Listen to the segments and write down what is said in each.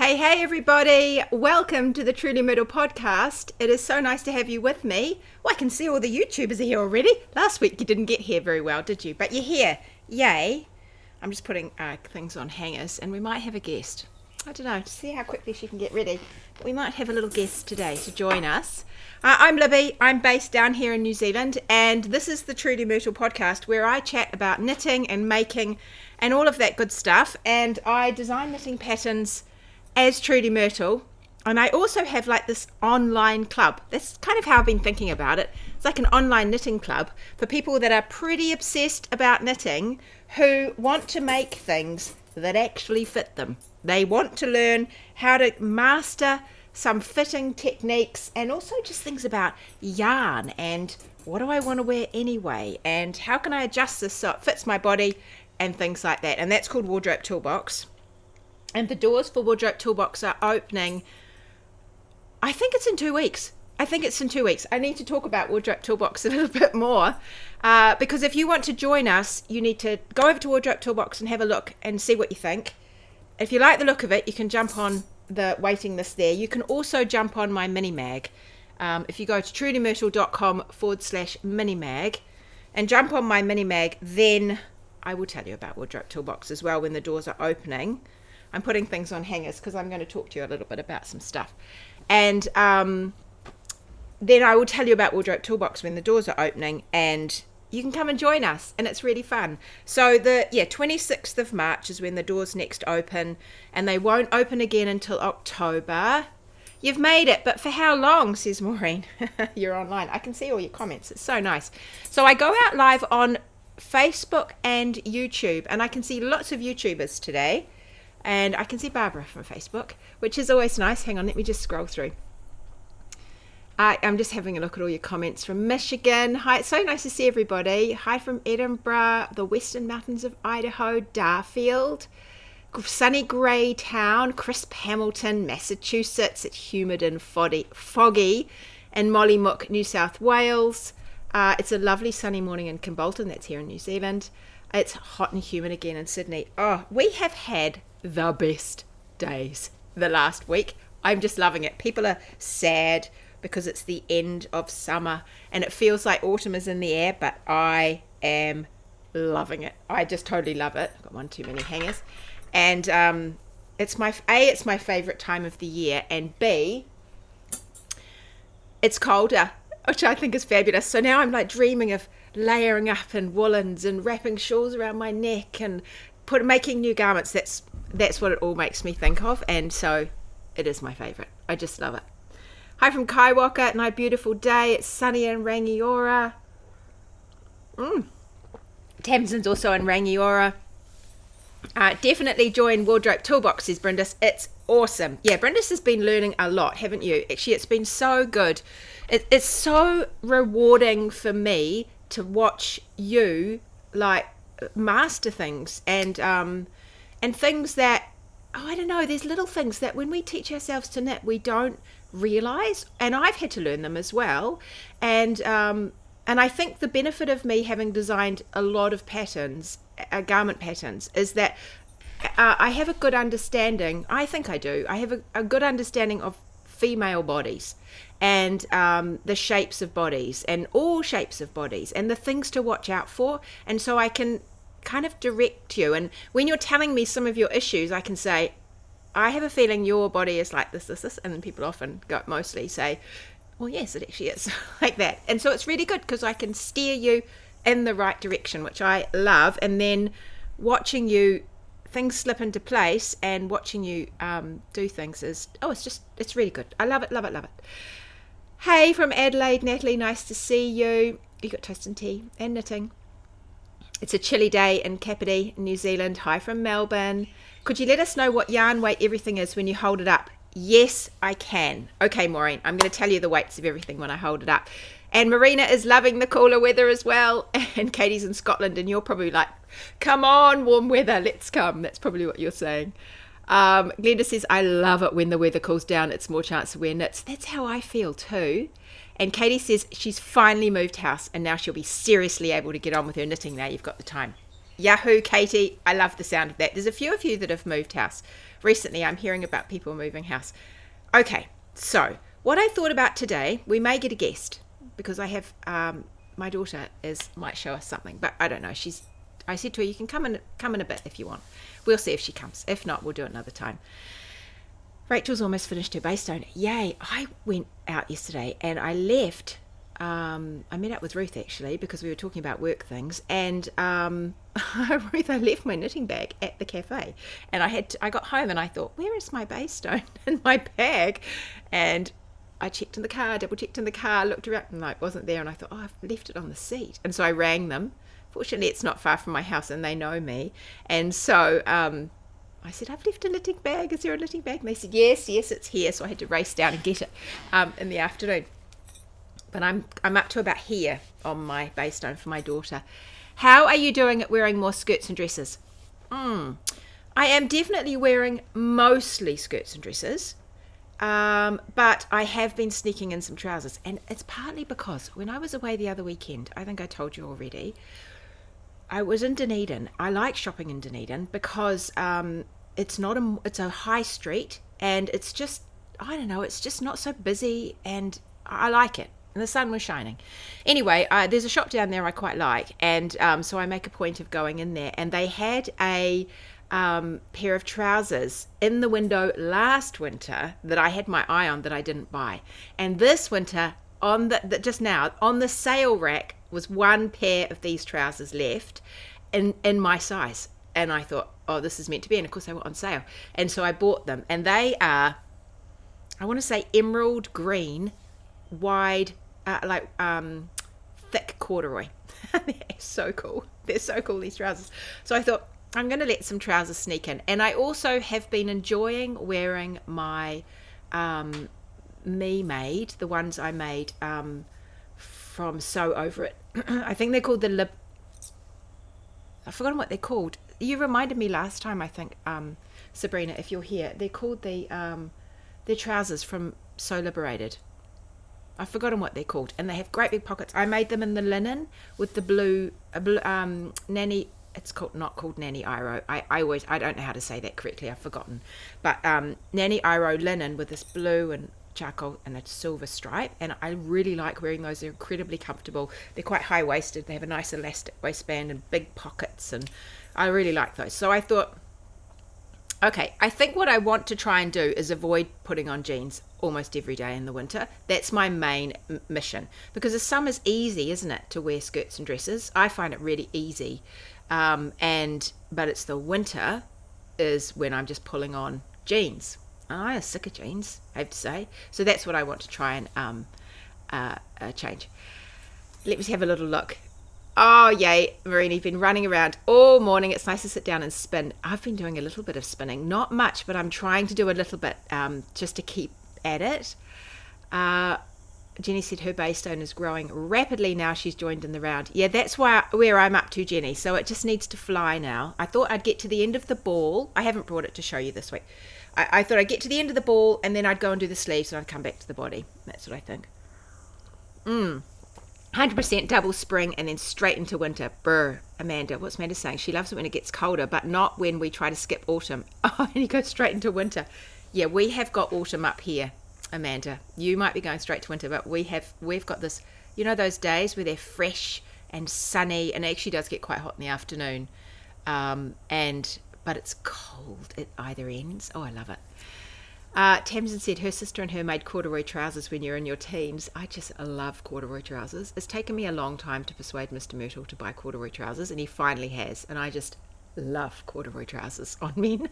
Hey everybody, welcome to the Truly Middle podcast. It is so nice to have you with me. Well, I can see all the YouTubers are here already. Last week you didn't get here very well, did you? But you're here, yay. I'm just putting things on hangers and we might have a guest. I don't know, to see how quickly she can get ready. But we might have a little guest today to join us. I'm Libby, I'm based down here in New Zealand, and this is the Truly Myrtle podcast where I chat about knitting and making and all of that good stuff. And I design knitting patterns as Truly Myrtle, and I also have like this online club. That's kind of how I've been thinking about it. It's like an online knitting club for people that are pretty obsessed about knitting, who want to make things that actually fit them. They want to learn how to master some fitting techniques, and also just things about yarn and what do I want to wear anyway, and how can I adjust this so it fits my body, and things like that. And that's called Wardrobe Toolbox. And the doors for Wardrobe Toolbox are opening, I think it's in 2 weeks. I need to talk about Wardrobe Toolbox a little bit more, because if you want to join us, you need to go over to Wardrobe Toolbox and have a look and see what you think. If you like the look of it, you can jump on the waiting list there. You can also jump on my mini mag. If you go to trulymyrtle.com/mini mag and jump on my mini mag, then I will tell you about Wardrobe Toolbox as well when the doors are opening. I'm putting things on hangers because I'm going to talk to you a little bit about some stuff. And then I will tell you about Wardrobe Toolbox when the doors are opening, and you can come and join us, and it's really fun. So the 26th of March is when the doors next open, and they won't open again until October. You've made it, but for how long, says Maureen. You're online. I can see all your comments. It's so nice. So I go out live on Facebook and YouTube, and I can see lots of YouTubers today. And I can see Barbara from Facebook, which is always nice. Hang on, let me just scroll through. I'm just having a look at all your comments from Michigan. Hi, it's so nice to see everybody. Hi from Edinburgh, the Western Mountains of Idaho, Darfield, sunny grey town, crisp Hamilton, Massachusetts. It's humid and foggy, and Mollymook, New South Wales. It's a lovely sunny morning in Kimbolton. That's here in New Zealand. It's hot and humid again in Sydney. Oh, we have had the best days the last week. I'm just loving it. People are sad because it's the end of summer and it feels like autumn is in the air, but I am loving it. I just totally love it. I've got one too many hangers. And it's my favorite time of the year, and B, it's colder, which I think is fabulous. So now I'm like dreaming of layering up in woolens and wrapping shawls around my neck and making new garments. That's what it all makes me think of, and so it is my favourite. I just love it. Hi from Kaiwaka, nice beautiful day. It's sunny in Rangiora. Tamsin's also in Rangiora. Definitely join Wardrobe Toolbox, says Brindis. It's awesome. Yeah, Brindis has been learning a lot, haven't you? Actually, it's been so good. It's so rewarding for me to watch you like master things and things that, I don't know, there's little things that when we teach ourselves to knit we don't realize, and I've had to learn them as well, and I think the benefit of me having designed a lot of patterns, garment patterns, is that I have a good understanding. I think I do. I have a good understanding of female bodies and the shapes of bodies and all shapes of bodies and the things to watch out for, and so I can kind of direct you. And when you're telling me some of your issues, I can say, I have a feeling your body is like this, and then people often mostly say, well, yes, it actually is like that. And so it's really good because I can steer you in the right direction, which I love. And then watching you, things slip into place, and watching you do things it's really good. I love it. Hey from Adelaide, Natalie, nice to see you. You got toast and tea and knitting. It's a chilly day in Kapiti, New Zealand. Hi from Melbourne. Could you let us know what yarn weight everything is when you hold it up? Yes, I can. Okay, Maureen, I'm going to tell you the weights of everything when I hold it up. And Marina is loving the cooler weather as well. And Katie's in Scotland, and you're probably like, come on, warm weather, let's come. That's probably what you're saying. Glenda says, I love it when the weather cools down. It's more chance to wear knits. That's how I feel too. And Katie says she's finally moved house and now she'll be seriously able to get on with her knitting now you've got the time. Yahoo, Katie. I love the sound of that. There's a few of you that have moved house. Recently, I'm hearing about people moving house. Okay, so what I thought about today, we may get a guest because I have my daughter might show us something, but I don't know. I said to her, you can come in a bit if you want. We'll see if she comes. If not, we'll do it another time. Rachel's almost finished her base stone. Yay! I went out yesterday and I left. I met up with Ruth actually because we were talking about work things, and Ruth, I left my knitting bag at the cafe, and I got home and I thought, where is my base stone in my bag? And I checked in the car, double checked in the car, looked around, and it wasn't there, and I thought, oh, I've left it on the seat. And so I rang them. Fortunately, it's not far from my house and they know me, and so I said, I've left a knitting bag. Is there a knitting bag? And they said, yes, it's here. So I had to race down and get it in the afternoon. But I'm up to about here on my base stone for my daughter. How are you doing at wearing more skirts and dresses? I am definitely wearing mostly skirts and dresses, but I have been sneaking in some trousers. And it's partly because when I was away the other weekend, I think I told you already, I was in Dunedin. I like shopping in Dunedin because it's a high street, and it's just, I don't know, it's just not so busy, and I like it. And the sun was shining. Anyway, there's a shop down there I quite like, and so I make a point of going in there. And they had a pair of trousers in the window last winter that I had my eye on that I didn't buy. And this winter, just now on the sale rack, was one pair of these trousers left in my size. And I thought, oh, this is meant to be. And of course they were on sale. And so I bought them. And they are, I want to say, emerald green, wide, thick corduroy. They're so cool. They're so cool, these trousers. So I thought, I'm going to let some trousers sneak in. And I also have been enjoying wearing my me-made, the ones I made from Sew Over It. I think they're called the I've forgotten what they're called. You reminded me last time, I think, Sabrina, if you're here. They're called they're trousers from Sew Liberated. I've forgotten what they're called, and they have great big pockets. I made them in the linen with the blue nanny. It's not called Nanny Iro. I don't know how to say that correctly. I've forgotten, but Nanny Iro linen with this blue and charcoal and a silver stripe, and I really like wearing those. They're incredibly comfortable. They're quite high waisted. They have a nice elastic waistband and big pockets, and I really like those. So I thought, okay, I think what I want to try and do is avoid putting on jeans almost every day in the winter. That's my main mission, because the summer's easy, isn't it, to wear skirts and dresses? I find it really easy, but it's the winter is when I'm just pulling on jeans. I am sick of jeans, I have to say. So that's what I want to try and change. Let me have a little look. Oh, yay, Marina, you've been running around all morning. It's nice to sit down and spin. I've been doing a little bit of spinning. Not much, but I'm trying to do a little bit just to keep at it. Jenny said her base stone is growing rapidly now she's joined in the round. Yeah, that's where I'm up to, Jenny. So it just needs to fly now. I thought I'd get to the end of the ball. I haven't brought it to show you this week. I thought I'd get to the end of the ball, and then I'd go and do the sleeves, and I'd come back to the body. That's what I think. 100% double spring and then straight into winter. Brr. Amanda, what's Amanda saying? She loves it when it gets colder, but not when we try to skip autumn. Oh, and you go straight into winter. Yeah, we have got autumn up here, Amanda. You might be going straight to winter, but we've got this, you know, those days where they're fresh and sunny, and it actually does get quite hot in the afternoon. But it's cold at either ends. Oh, I love it. Tamsin said her sister and her made corduroy trousers when you're in your teens. I just love corduroy trousers. It's taken me a long time to persuade Mr. Myrtle to buy corduroy trousers, and he finally has. And I just love corduroy trousers on men.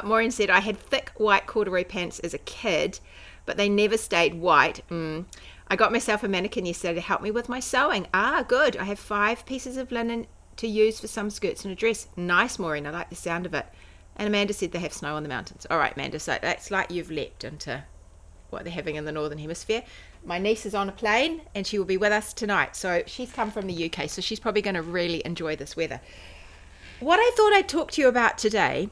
Maureen said, I had thick white corduroy pants as a kid, but they never stayed white. I got myself a mannequin yesterday to help me with my sewing. Good. I have 5 pieces of linen to use for some skirts and a dress. Nice, Maureen. I like the sound of it. And Amanda said they have snow on the mountains. All right, Amanda, so that's like you've leapt into what they're having in the Northern Hemisphere. My niece is on a plane, and she will be with us tonight. So she's come from the UK, so she's probably going to really enjoy this weather. What I thought I'd talk to you about today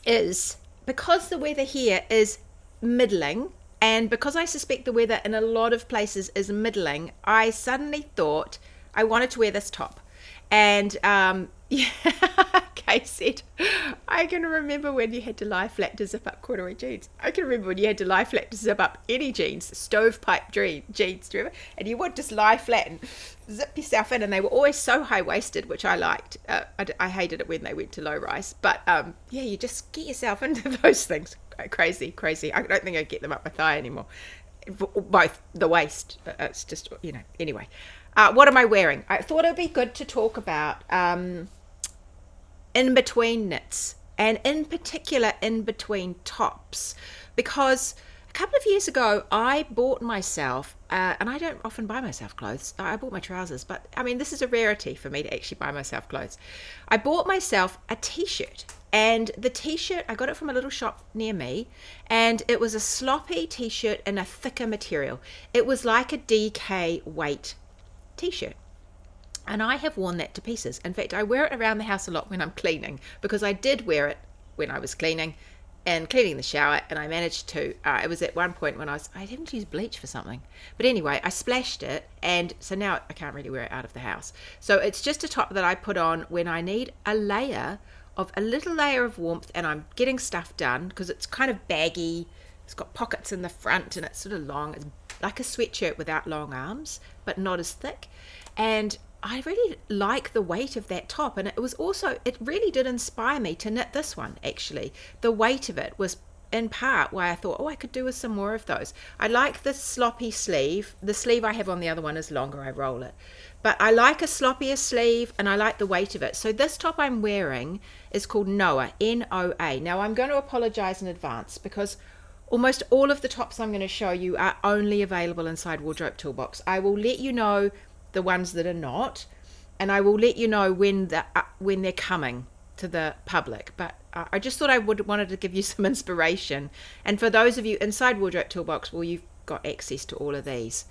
is, because the weather here is middling, and because I suspect the weather in a lot of places is middling, I suddenly thought I wanted to wear this top. And Yeah, Kay said, I can remember when you had to lie flat to zip up corduroy jeans. I can remember when you had to lie flat to zip up any jeans, stovepipe jeans, do you remember? And you would just lie flat and zip yourself in, and they were always so high-waisted, which I liked. I hated it when they went to low-rise. But, yeah, you just get yourself into those things. Crazy. I don't think I'd get them up my thigh anymore. Both the waist. It's just, anyway. What am I wearing? I thought it would be good to talk about in between knits, and in particular in between tops, because a couple of years ago I bought myself and I don't often buy myself clothes. I bought my trousers, but I mean, this is a rarity for me to actually buy myself clothes. I bought myself a t-shirt, and the t-shirt, I got it from a little shop near me, and it was a sloppy t-shirt in a thicker material. It was like a DK weight t-shirt. And I have worn that to pieces. In fact, I wear it around the house a lot when I'm cleaning, because I did wear it when I was cleaning the shower, and I managed to, it was at one point when I didn't use bleach for something. But anyway, I splashed it, and so now I can't really wear it out of the house. So it's just a top that I put on when I need a little layer of warmth, and I'm getting stuff done, because it's kind of baggy. It's got pockets in the front, and it's sort of long. It's like a sweatshirt without long arms, but not as thick. And I really like the weight of that top, and it really did inspire me to knit this one, actually. The weight of it was in part why I thought, I could do with some more of those. I like the sloppy sleeve. The sleeve I have on the other one is longer, I roll it. But I like a sloppier sleeve, and I like the weight of it. So this top I'm wearing is called Noah, N-O-A. Now I'm going to apologize in advance, because almost all of the tops I'm going to show you are only available inside Wardrobe Toolbox. I will let you know the ones that are not, and I will let you know when they're coming to the public. But I just thought I wanted to give you some inspiration. And for those of you inside Wardrobe Toolbox, well, you've got access to all of these.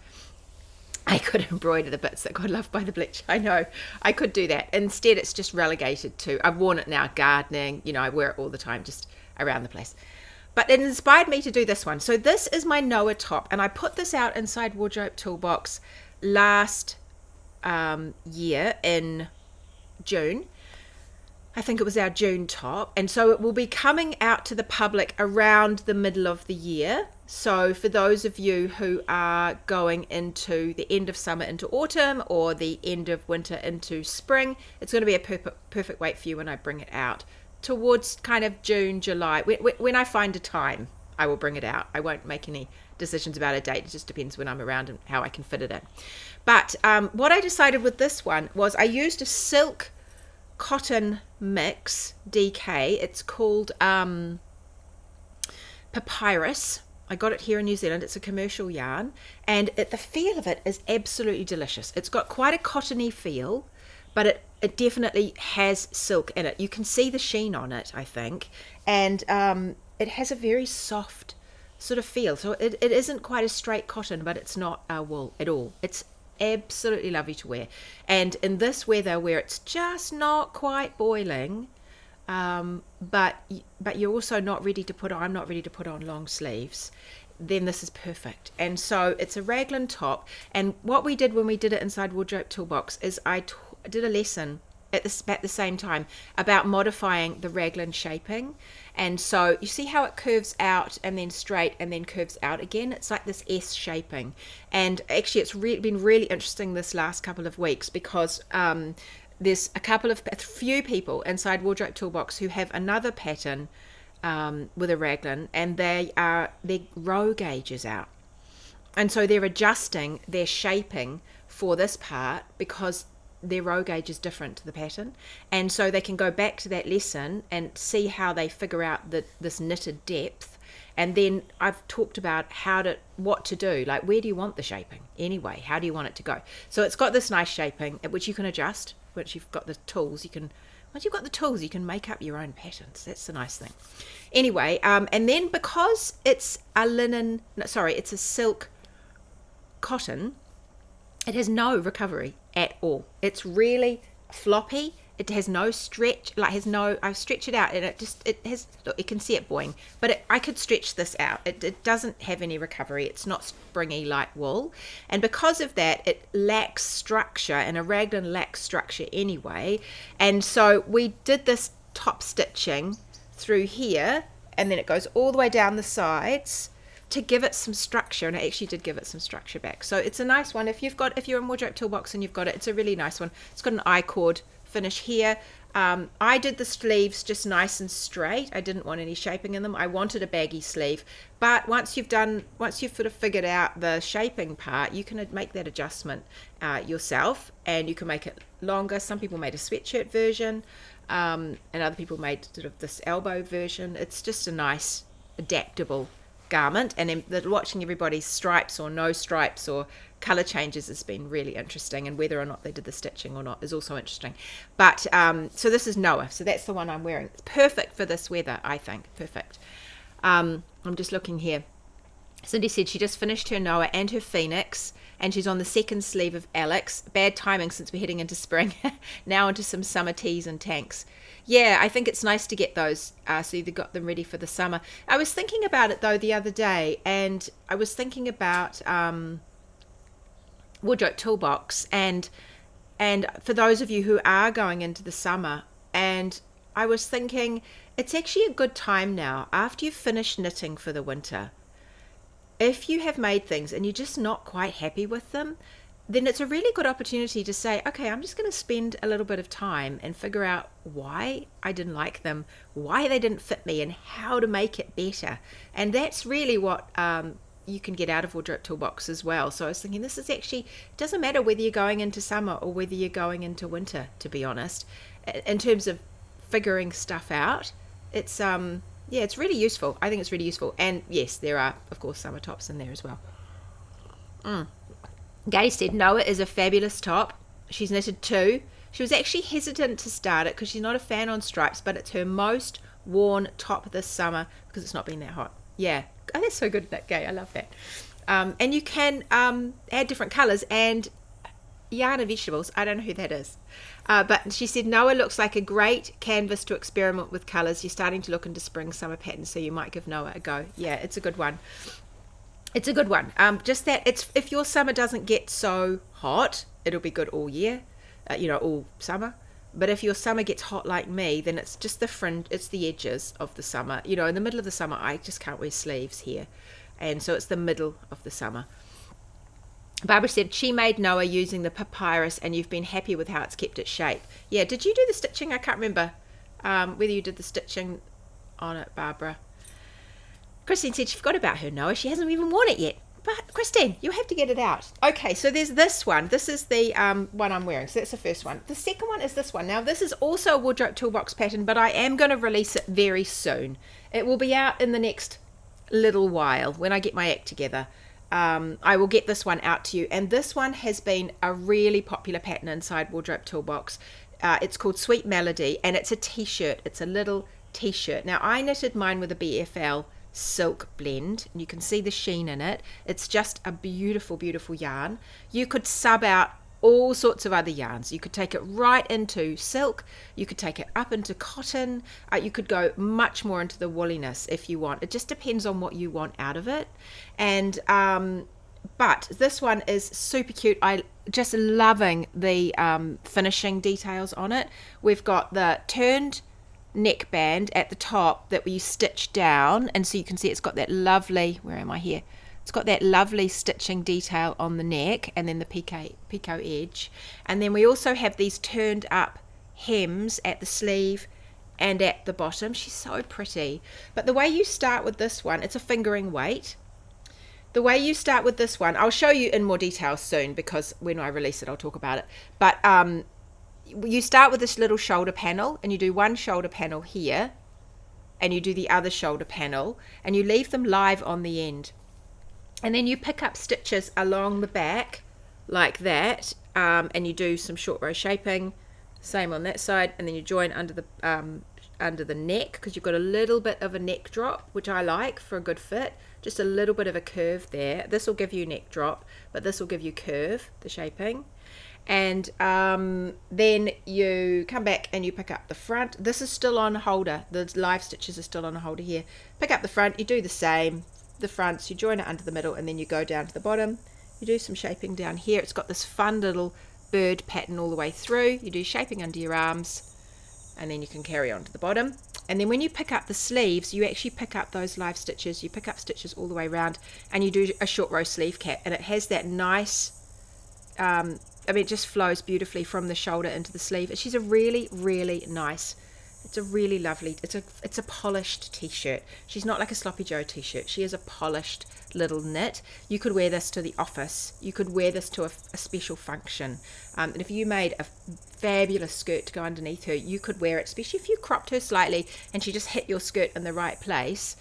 I could embroider the bits that got loved by the bleach. I know, I could do that. Instead, it's just relegated to, I've worn it now gardening, I wear it all the time, just around the place. But it inspired me to do this one. So this is my Noah top, and I put this out inside Wardrobe Toolbox last year in June. I think it was our June top, and so it will be coming out to the public around the middle of the year. So for those of you who are going into the end of summer into autumn, or the end of winter into spring, it's going to be a perfect weight for you when I bring it out towards kind of June, July. When I find a time, I will bring it out. I won't make any decisions about a date. It just depends when I'm around and how I can fit it in. But what I decided with this one was I used a silk cotton mix DK. It's called Papyrus. I got it here in New Zealand. It's a commercial yarn, and the feel of it is absolutely delicious. It's got quite a cottony feel, but it definitely has silk in it. You can see the sheen on it, I think, and it has a very soft sort of feel. So it isn't quite a straight cotton, but it's not wool at all. It's absolutely lovely to wear, and in this weather where it's just not quite boiling, but you're also not ready to put on, I'm not ready to put on long sleeves, then this is perfect. And so it's a raglan top, and what we did when we did it inside Wardrobe Toolbox is I did a lesson at the same time about modifying the raglan shaping. And so you see how it curves out and then straight and then curves out again. It's like this S shaping. And actually it's been really interesting this last couple of weeks, because there's a few people inside Wardrobe Toolbox who have another pattern with a raglan, and their row gauge is out, and so they're adjusting their shaping for this part because their row gauge is different to the pattern. And so they can go back to that lesson and see how they figure out this knitted depth. And then I've talked about what to do, like where do you want the shaping anyway, how do you want it to go. So it's got this nice shaping which you can adjust once you've got the tools. You can make up your own patterns. That's the nice thing. Anyway, and then because it's it's a silk cotton, it has no recovery at all. It's really floppy it has no stretch, like has no, I stretch it out and it has, look, you can see it boing, but I could stretch this out. It doesn't have any recovery. It's not springy like wool. And because of that, it lacks structure, and a raglan lacks structure anyway. And so we did this top stitching through here, and then it goes all the way down the sides to give it some structure, and it actually did give it some structure back. So it's a nice one. If you're in Wardrobe Toolbox and you've got it, it's a really nice one. It's got an I-cord finish here. I did the sleeves just nice and straight. I didn't want any shaping in them. I wanted a baggy sleeve, but once you've sort of figured out the shaping part, you can make that adjustment yourself, and you can make it longer. Some people made a sweatshirt version, and other people made sort of this elbow version. It's just a nice adaptable garment, and then watching everybody's stripes or no stripes or color changes has been really interesting, and whether or not they did the stitching or not is also interesting. But so this is Noah, so that's the one I'm wearing. It's perfect for this weather, I think. Perfect. I'm just looking here. Cindy said she just finished her Noah and her Phoenix, and she's on the second sleeve of Alex. Bad timing since we're heading into spring. Now into some summer tees and tanks. Yeah, I think it's nice to get those, so you've got them ready for the summer. I was thinking about it, though, the other day, and I was thinking about Wardrobe Toolbox, and for those of you who are going into the summer, and I was thinking it's actually a good time now, after you've finished knitting for the winter, if you have made things and you're just not quite happy with them, then it's a really good opportunity to say, okay, I'm just going to spend a little bit of time and figure out why I didn't like them, why they didn't fit me, and how to make it better. And that's really what you can get out of Wardrobe Toolbox as well. So I was thinking, this is actually, it doesn't matter whether you're going into summer or whether you're going into winter, to be honest, in terms of figuring stuff out. It's yeah, it's really useful. I think it's really useful. And yes, there are, of course, summer tops in there as well. Gay said Noah is a fabulous top. She's knitted 2. She was actually hesitant to start it because she's not a fan on stripes, but it's her most worn top this summer because it's not been that hot. Yeah, oh, that's so good, that Gay. I love that. And you can add different colours and yarn and vegetables. I don't know who that is. But she said Noah looks like a great canvas to experiment with colours. You're starting to look into spring summer patterns, so you might give Noah a go. Yeah, it's a good one. It's a good one. Just that it's, if your summer doesn't get so hot, it'll be good all year, all summer. But if your summer gets hot like me, then it's just the fringe, it's the edges of the summer. In the middle of the summer, I just can't wear sleeves here. And so it's the middle of the summer. Barbara said she made Noah using the papyrus, and you've been happy with how it's kept its shape. Yeah, did you do the stitching? I can't remember whether you did the stitching on it, Barbara. Christine said she forgot about her Noah. She hasn't even worn it yet. But Christine, you have to get it out. Okay, so there's this one. This is the one I'm wearing. So that's the first one. The second one is this one. Now, this is also a Wardrobe Toolbox pattern, but I am going to release it very soon. It will be out in the next little while when I get my act together. I will get this one out to you. And this one has been a really popular pattern inside Wardrobe Toolbox. It's called Sweet Melody, and it's a t-shirt. It's a little t-shirt. Now, I knitted mine with a BFL silk blend, and you can see the sheen in it. It's just a beautiful, beautiful yarn. You could sub out all sorts of other yarns. You could take it right into silk, you could take it up into cotton, you could go much more into the wooliness if you want. It just depends on what you want out of it. And but this one is super cute. I just loving the finishing details on it. We've got the turned neckband at the top that we stitch down, and so you can see it's got that lovely, where am I here? It's got that lovely stitching detail on the neck, and then the picot edge. And then we also have these turned up hems at the sleeve and at the bottom. She's so pretty. But the way you start with this one, it's a fingering weight. The way you start with this one, I'll show you in more detail soon, because when I release it I'll talk about it. But you start with this little shoulder panel, and you do one shoulder panel here, and you do the other shoulder panel, and you leave them live on the end. And then you pick up stitches along the back like that, and you do some short row shaping, same on that side, and then you join under the neck, because you've got a little bit of a neck drop, which I like for a good fit, just a little bit of a curve there. This will give you neck drop, but this will give you curve, the shaping. And then you come back and you pick up the front. This is still on a holder. The live stitches are still on a holder here. Pick up the front, you do the same. The fronts, you join it under the middle, and then you go down to the bottom. You do some shaping down here. It's got this fun little bird pattern all the way through. You do shaping under your arms, and then you can carry on to the bottom. And then when you pick up the sleeves, you actually pick up those live stitches. You pick up stitches all the way around, and you do a short row sleeve cap, and it has that nice I mean, it just flows beautifully from the shoulder into the sleeve. She's a really, really nice, it's a really lovely, it's a polished t-shirt. She's not like a Sloppy Joe t-shirt. She is a polished little knit. You could wear this to the office. You could wear this to a special function. And if you made a fabulous skirt to go underneath her, you could wear it, especially if you cropped her slightly and she just hit your skirt in the right place.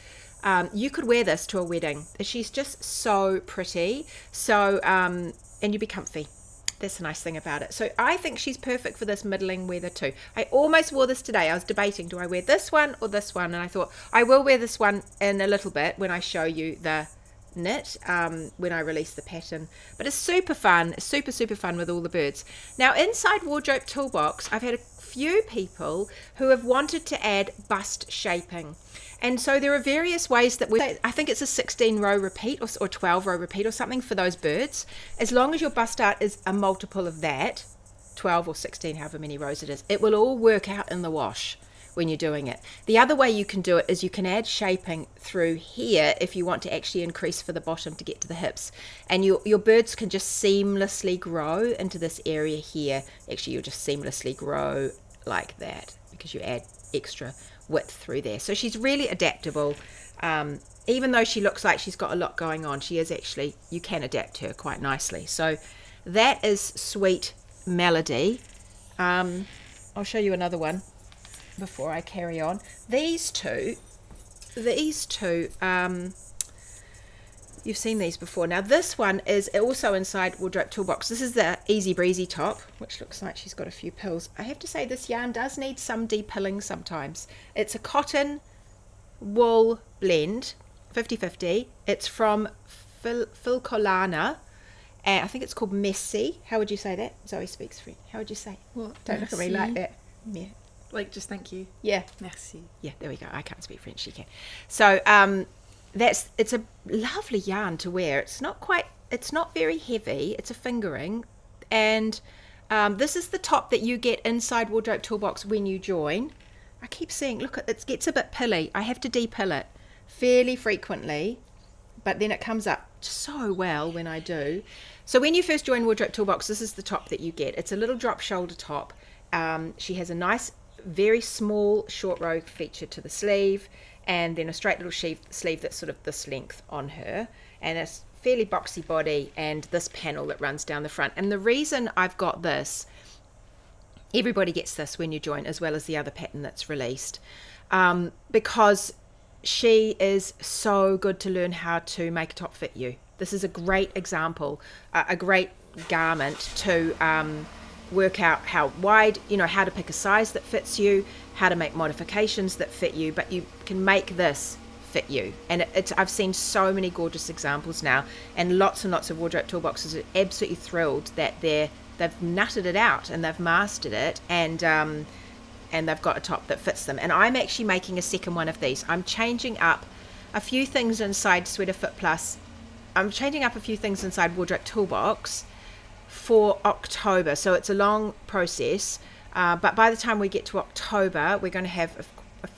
You could wear this to a wedding. She's just so pretty. So, and you'd be comfy. That's the nice thing about it. So I think she's perfect for this middling weather too. I almost wore this today. I was debating, do I wear this one or this one? And I thought I will wear this one in a little bit when I show you the knit, when I release the pattern. But it's super fun. It's super, super fun with all the birds. Now inside Wardrobe Toolbox, I've had a few people who have wanted to add bust shaping. And so there are various ways that I think it's a 16 row repeat or 12 row repeat or something for those birds. As long as your bust art is a multiple of that, 12 or 16, however many rows it is, it will all work out in the wash when you're doing it. The other way you can do it is you can add shaping through here if you want to actually increase for the bottom to get to the hips. And your birds can just seamlessly grow into this area here. Actually, you'll just seamlessly grow like that because you add extra width through there. So she's really adaptable. Even though she looks like she's got a lot going on, she is actually, you can adapt her quite nicely. So that is Sweet Melody. I'll show you another one before I carry on. These two, you've seen these before. Now this one is also inside Wardrobe Toolbox. This is the Easy Breezy top, which looks like she's got a few pills. I have to say this yarn does need some de-pilling sometimes. It's a cotton wool blend, 50-50. It's from Filcolana, and I think it's called Messy. How would you say that? Zoe speaks French. How would you say? Well, don't look at me like that. Yeah. Like, just thank you. Yeah. Merci. Yeah, there we go. I can't speak French, she can. So it's a lovely yarn to wear. It's not very heavy. It's a fingering. And this is the top that you get inside Wardrobe Toolbox when you join. I keep seeing, look, it gets a bit pilly. I have to de-pill it fairly frequently, but then it comes up so well when I do. So when you first join Wardrobe Toolbox, this is the top that you get. It's a little drop shoulder top. She has a nice, very small short row feature to the sleeve, and then a straight little sleeve that's sort of this length on her, and a fairly boxy body, and this panel that runs down the front. And the reason I've got this, everybody gets this when you join, as well as the other pattern that's released, because she is so good to learn how to make a top fit you. This is a great example, a great garment to work out how wide, how to pick a size that fits you, how to make modifications that fit you, but you can make this fit you. And I've seen so many gorgeous examples now, and lots of Wardrobe Toolboxes are absolutely thrilled that they've nutted it out and they've mastered it, and they've got a top that fits them. And I'm actually making a second one of these. I'm changing up a few things inside Sweater Fit Plus. I'm changing up a few things inside Wardrobe Toolbox for October, so it's a long process, but by the time we get to October, we're going to have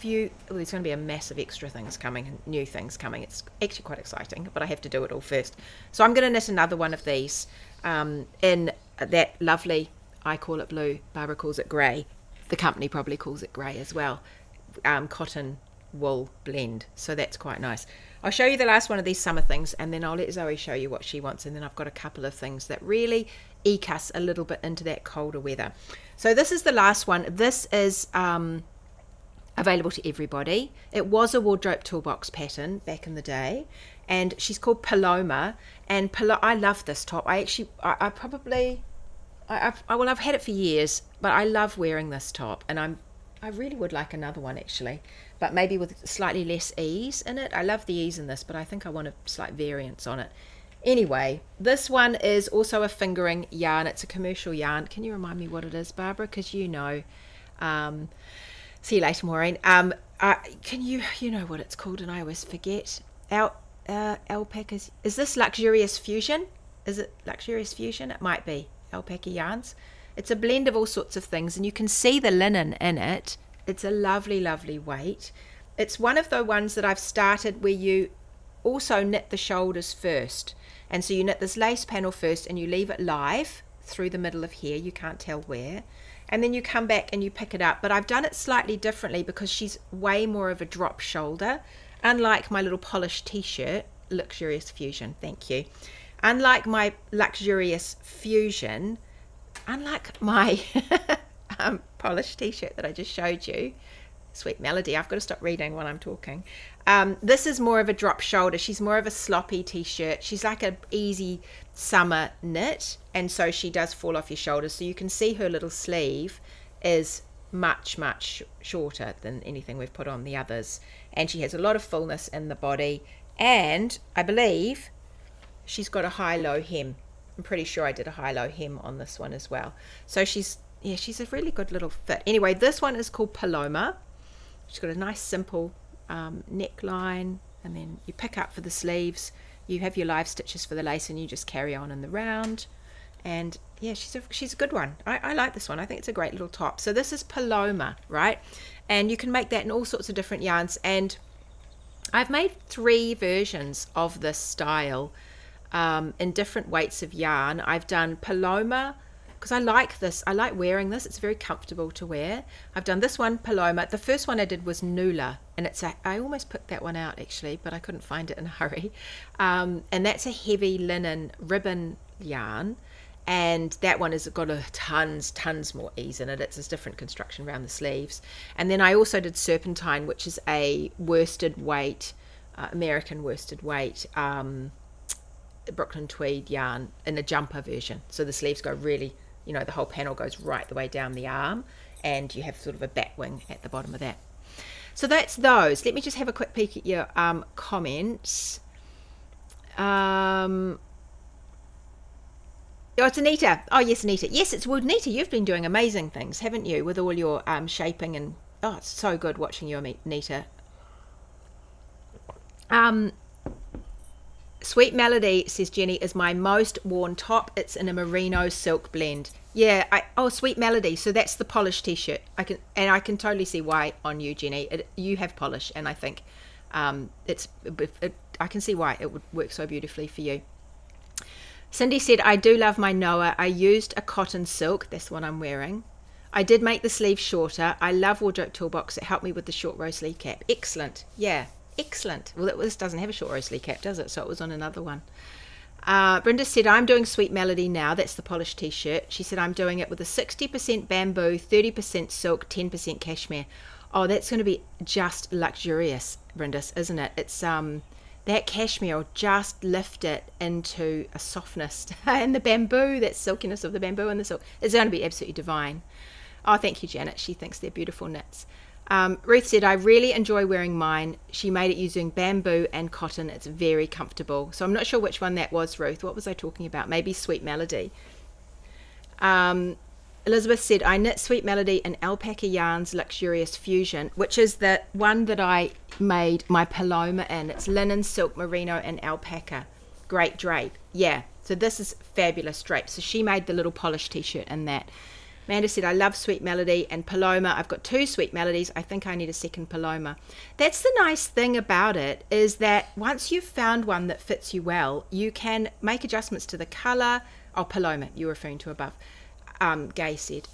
there's going to be a massive extra things coming, new things coming. It's actually quite exciting, but I have to do it all first. So I'm going to knit another one of these in that lovely, I call it blue, Barbara calls it grey, the company probably calls it grey as well, cotton wool blend. So that's quite nice. I'll show you the last one of these summer things, and then I'll let Zoe show you what she wants, and then I've got a couple of things that really eke us a little bit into that colder weather. So this is the last one. This is available to everybody. It was a Wardrobe Toolbox pattern back in the day, and she's called Paloma, and I love this top. I've had it for years, but I love wearing this top, and I really would like another one actually, but maybe with slightly less ease in it. I love the ease in this, but I think I want a slight variance on it. Anyway, this one is also a fingering yarn. It's a commercial yarn. Can you remind me what it is, Barbara? Because you know. See you later, Maureen. Can you know what it's called, and I always forget. Alpacas. Is this Luxurious Fusion? Is it Luxurious Fusion? It might be. Alpaca yarns. It's a blend of all sorts of things, and you can see the linen in it. It's a lovely, lovely weight. It's one of the ones that I've started where you also knit the shoulders first. And so you knit this lace panel first and you leave it live through the middle of here. You can't tell where. And then you come back and you pick it up. But I've done it slightly differently because she's way more of a drop shoulder. Unlike my little polished t-shirt, Luxurious Fusion, thank you. Unlike my Luxurious Fusion, unlike my polished t-shirt that I just showed you, Sweet Melody, I've got to stop reading while I'm talking. This is more of a drop shoulder. She's more of a sloppy t-shirt. She's like an easy summer knit, and so she does fall off your shoulders. So you can see her little sleeve is much, much shorter than anything we've put on the others. And she has a lot of fullness in the body. And I believe she's got a high-low hem. I'm pretty sure I did a high-low hem on this one as well. So she's a really good little fit. Anyway, this one is called Paloma. She's got a nice simple neckline, and then you pick up for the sleeves. You have your live stitches for the lace, and you just carry on in the round. And yeah, she's a good one. I like this one. I think it's a great little top. So this is Paloma, right? And you can make that in all sorts of different yarns. And I've made 3 versions of this style in different weights of yarn. I've done Paloma, because I like this. I like wearing this. It's very comfortable to wear. I've done this one, Paloma. The first one I did was Nula, and I almost picked that one out actually, but I couldn't find it in a hurry. And that's a heavy linen ribbon yarn, and that one has got tons more ease in it. It's a different construction around the sleeves. And then I also did Serpentine, which is a worsted weight, American worsted weight, Brooklyn tweed yarn in a jumper version. So the sleeves go really, the whole panel goes right the way down the arm, and you have sort of a bat wing at the bottom of that. So that's those. Let me just have a quick peek at your comments. Oh, it's Anita. Oh, yes, Anita. Yes, it's Anita. You've been doing amazing things, haven't you, with all your shaping, and oh, it's so good watching you, Anita. Sweet Melody, says Jenny, is my most worn top. It's in a merino silk blend. Yeah, Sweet Melody. So that's the polished t-shirt. I can totally see why on you, Jenny. You have polish, and I think I can see why it would work so beautifully for you. Cindy said, I do love my Noah. I used a cotton silk. That's the one I'm wearing. I did make the sleeve shorter. I love Wardrobe Toolbox. It helped me with the short row sleeve cap. Excellent. Yeah. Excellent. Well, this doesn't have a short row sleeve cap, does it? So it was on another one. Brenda said, I'm doing Sweet Melody now. That's the polished t-shirt. She said, I'm doing it with a 60% bamboo, 30% silk, 10% cashmere. Oh, that's going to be just luxurious, Brenda, isn't it? It's that cashmere will just lift it into a softness. And the bamboo, that silkiness of the bamboo and the silk, is going to be absolutely divine. Oh, thank you, Janet. She thinks they're beautiful knits. Ruth said, I really enjoy wearing mine. She made it using bamboo and cotton. It's very comfortable. So I'm not sure which one that was, Ruth. What was I talking about? Maybe Sweet Melody. Elizabeth said, I knit Sweet Melody in Alpaca Yarns Luxurious Fusion, which is the one that I made my Paloma in. It's linen, silk, merino, and alpaca. Great drape. Yeah, so this is fabulous drape. So she made the little polished t-shirt in that. Amanda said, I love Sweet Melody and Paloma. I've got 2 Sweet Melodies. I think I need a second Paloma. That's the nice thing about it, is that once you've found one that fits you well, you can make adjustments to the colour. Oh, Paloma, you were referring to above. Gay said.